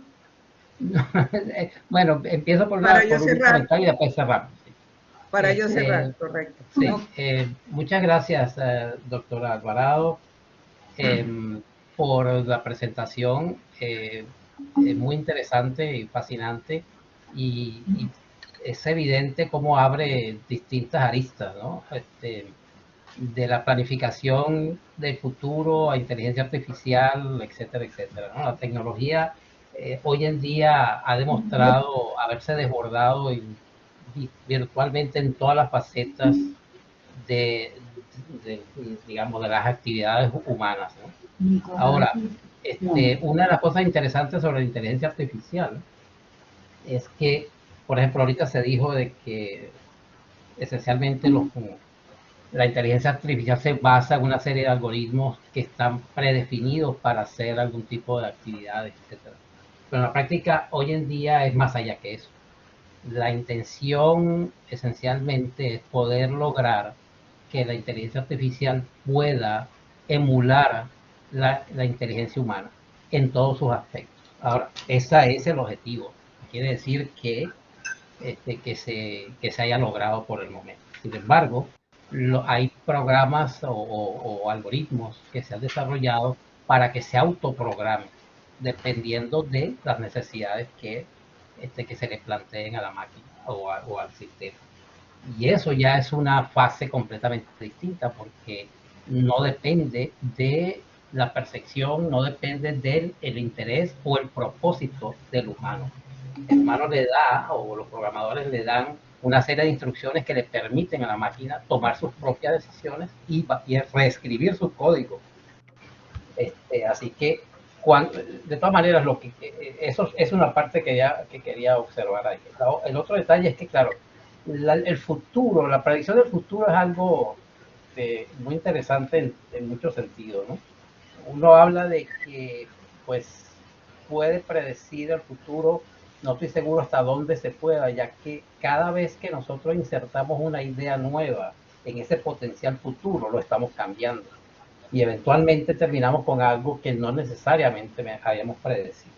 [SPEAKER 7] Bueno, empiezo por un comentario y después cerramos.
[SPEAKER 2] Para yo cerrar, correcto.
[SPEAKER 7] Sí, muchas gracias, doctora Alvarado, por la presentación, muy interesante y fascinante, y es evidente cómo abre distintas aristas, ¿no? De la planificación del futuro a inteligencia artificial, etcétera, etcétera, ¿no? La tecnología hoy en día ha demostrado haberse desbordado virtualmente en todas las facetas digamos, de las actividades humanas, ¿no? Ahora, una de las cosas interesantes sobre la inteligencia artificial es que, por ejemplo, ahorita se dijo de que esencialmente la inteligencia artificial se basa en una serie de algoritmos que están predefinidos para hacer algún tipo de actividades, etc. Pero en la práctica, hoy en día es más allá que eso. La intención esencialmente es poder lograr que la inteligencia artificial pueda emular la inteligencia humana en todos sus aspectos. Ahora, ese es el objetivo. Quiere decir que se haya logrado por el momento. Sin embargo, hay programas o algoritmos que se han desarrollado para que se autoprogramen, dependiendo de las necesidades que se le planteen a la máquina o al sistema. Y eso ya es una fase completamente distinta, porque no depende de la percepción, no depende del interés o el propósito del humano. El humano le da, o los programadores le dan una serie de instrucciones que le permiten a la máquina tomar sus propias decisiones y reescribir su código. Así que, de todas maneras, eso es una parte que quería observar ahí. El otro detalle es que, claro, el futuro, la predicción del futuro es algo muy interesante en muchos sentidos, ¿no? Uno habla de que, pues, puede predecir el futuro, no estoy seguro hasta dónde se pueda, ya que cada vez que nosotros insertamos una idea nueva en ese potencial futuro, lo estamos cambiando. Y eventualmente terminamos con algo que no necesariamente habíamos predecido.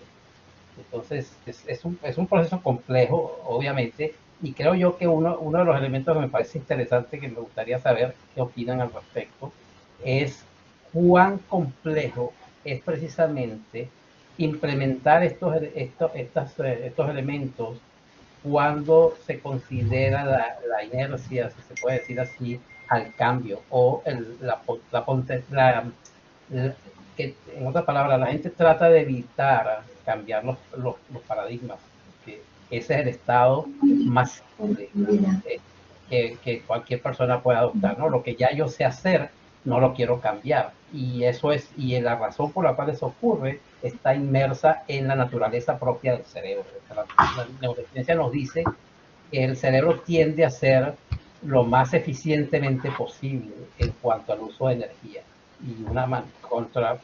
[SPEAKER 7] Entonces, es un proceso complejo, obviamente, y creo yo que uno de los elementos que me parece interesante, que me gustaría saber qué opinan al respecto, es cuán complejo es precisamente implementar estos elementos cuando se considera la inercia, si se puede decir así, al cambio, o que, en otras palabras, la gente trata de evitar cambiar los paradigmas, porque ese es el estado más simple. que cualquier persona puede adoptar, ¿no? Lo que ya yo sé hacer, no lo quiero cambiar. Y eso es, y la razón por la cual eso ocurre está inmersa en la naturaleza propia del cerebro. La neurociencia nos dice que el cerebro tiende a ser lo más eficientemente posible en cuanto al uso de energía. Y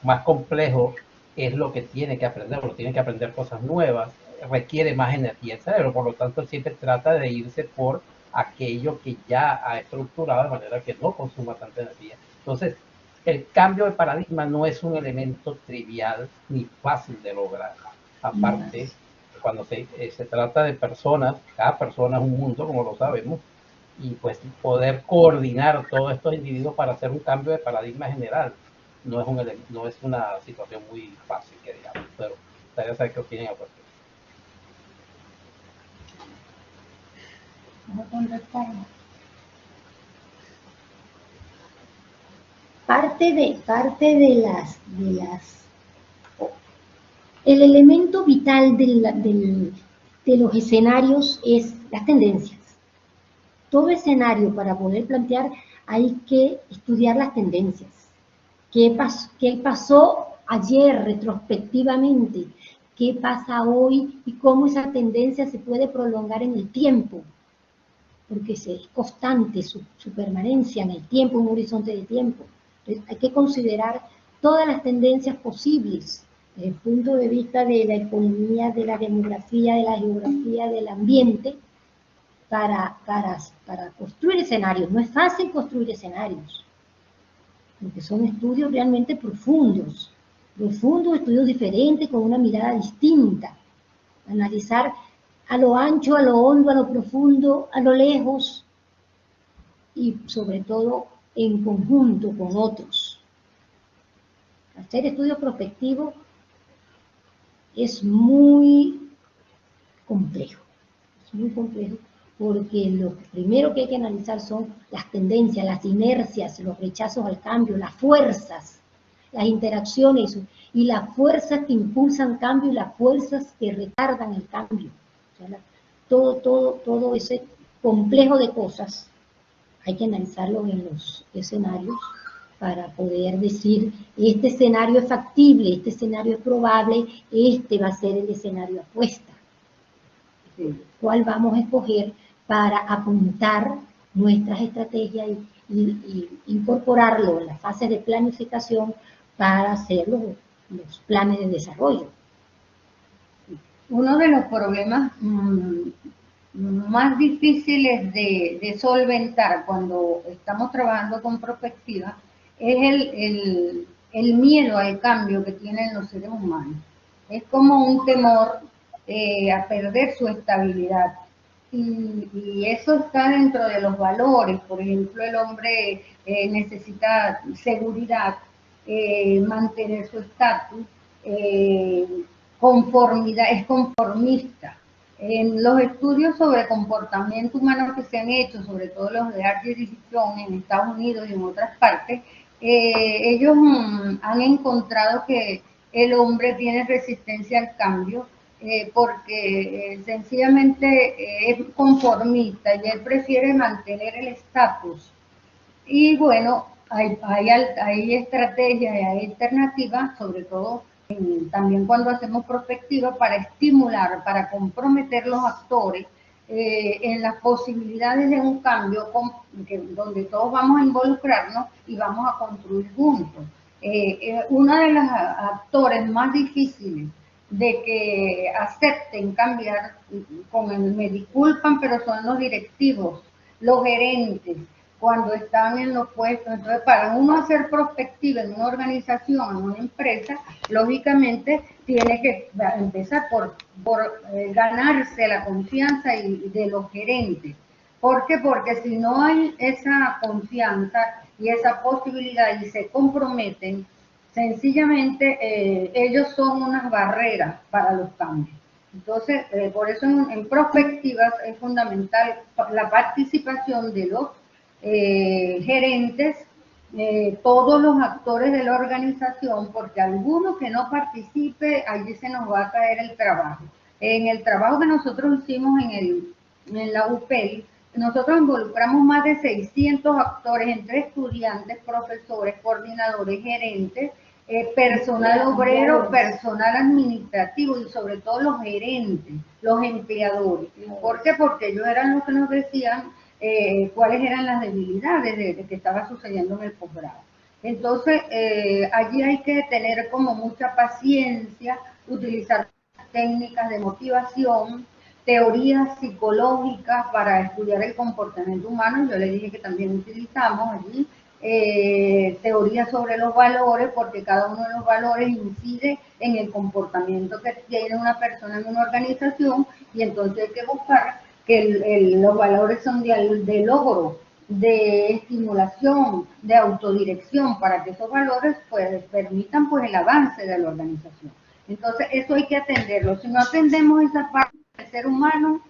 [SPEAKER 7] más complejo es lo que tiene que aprender, tiene que aprender cosas nuevas, requiere más energía el cerebro, por lo tanto siempre trata de irse por aquello que ya ha estructurado de manera que no consuma tanta energía. Entonces, el cambio de paradigma no es un elemento trivial ni fácil de lograr. Aparte, cuando se trata de personas, cada persona es un mundo, como lo sabemos, y pues poder coordinar todos estos individuos para hacer un cambio de paradigma general no es una situación muy fácil, que digamos, pero ustedes saben qué opinan al respecto.
[SPEAKER 1] Parte de las el elemento vital de los escenarios es las tendencias. Todo escenario, para poder plantear, hay que estudiar las tendencias. ¿Qué pasó ayer retrospectivamente? ¿Qué pasa hoy? Y cómo esa tendencia se puede prolongar en el tiempo. Porque es constante su permanencia en el tiempo, un horizonte de tiempo. Entonces, hay que considerar todas las tendencias posibles desde el punto de vista de la economía, de la demografía, de la geografía, del ambiente, para construir escenarios. No es fácil construir escenarios, porque son estudios realmente profundos, estudios diferentes, con una mirada distinta. Analizar a lo ancho, a lo hondo, a lo profundo, a lo lejos, y sobre todo en conjunto con otros. Hacer estudios prospectivos es muy complejo, porque lo primero que hay que analizar son las tendencias, las inercias, los rechazos al cambio, las fuerzas, las interacciones y las fuerzas que impulsan cambio y las fuerzas que retardan el cambio. O sea, todo ese complejo de cosas hay que analizarlo en los escenarios para poder decir, este escenario es factible, este escenario es probable, este va a ser el escenario apuesta. ¿Cuál vamos a escoger para apuntar nuestras estrategias y incorporarlo en las fases de planificación para hacer los planes de desarrollo?
[SPEAKER 3] Uno de los problemas más difíciles de solventar cuando estamos trabajando con prospectiva es el miedo al cambio que tienen los seres humanos. Es como un temor a perder su estabilidad. Y eso está dentro de los valores. Por ejemplo, el hombre necesita seguridad, mantener su estatus, conformidad, es conformista. En los estudios sobre comportamiento humano que se han hecho, sobre todo los de Argyll en Estados Unidos y en otras partes, ellos han encontrado que el hombre tiene resistencia al cambio porque sencillamente es conformista y él prefiere mantener el estatus. Y bueno, hay estrategias y hay alternativas, sobre todo también cuando hacemos prospectiva, para estimular, para comprometer los actores en las posibilidades de un cambio donde todos vamos a involucrarnos y vamos a construir juntos. Uno de los actores más difíciles de que acepten cambiar, me disculpan, pero son los directivos, los gerentes, cuando están en los puestos. Entonces, para uno hacer prospectiva en una organización, en una empresa, lógicamente tiene que empezar por ganarse la confianza de los gerentes. ¿Por qué? Porque si no hay esa confianza y esa posibilidad y se comprometen, sencillamente ellos son unas barreras para los cambios. Entonces, por eso en prospectivas es fundamental la participación de los gerentes, todos los actores de la organización, porque alguno que no participe, allí se nos va a caer el trabajo. En el trabajo que nosotros hicimos en la UPEL, nosotros involucramos más de 600 actores entre estudiantes, profesores, coordinadores, gerentes, personal obrero, personal administrativo y sobre todo los gerentes, los empleadores. ¿Por qué? Porque ellos eran los que nos decían cuáles eran las debilidades de que estaba sucediendo en el posgrado. Entonces, allí hay que tener como mucha paciencia, utilizar técnicas de motivación, teorías psicológicas para estudiar el comportamiento humano. Yo le dije que también utilizamos allí teorías sobre los valores, porque cada uno de los valores incide en el comportamiento que tiene una persona en una organización, y entonces hay que buscar que los valores son de logro, de estimulación, de autodirección, para que esos valores pues permitan pues el avance de la organización. Entonces eso hay que atenderlo. Si no atendemos esa parte del ser humano,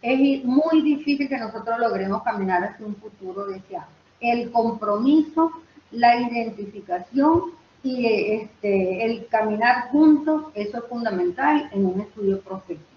[SPEAKER 3] es muy difícil que nosotros logremos caminar hacia un futuro deseado. El compromiso, la identificación y el caminar juntos, eso es fundamental en un estudio prospectivo.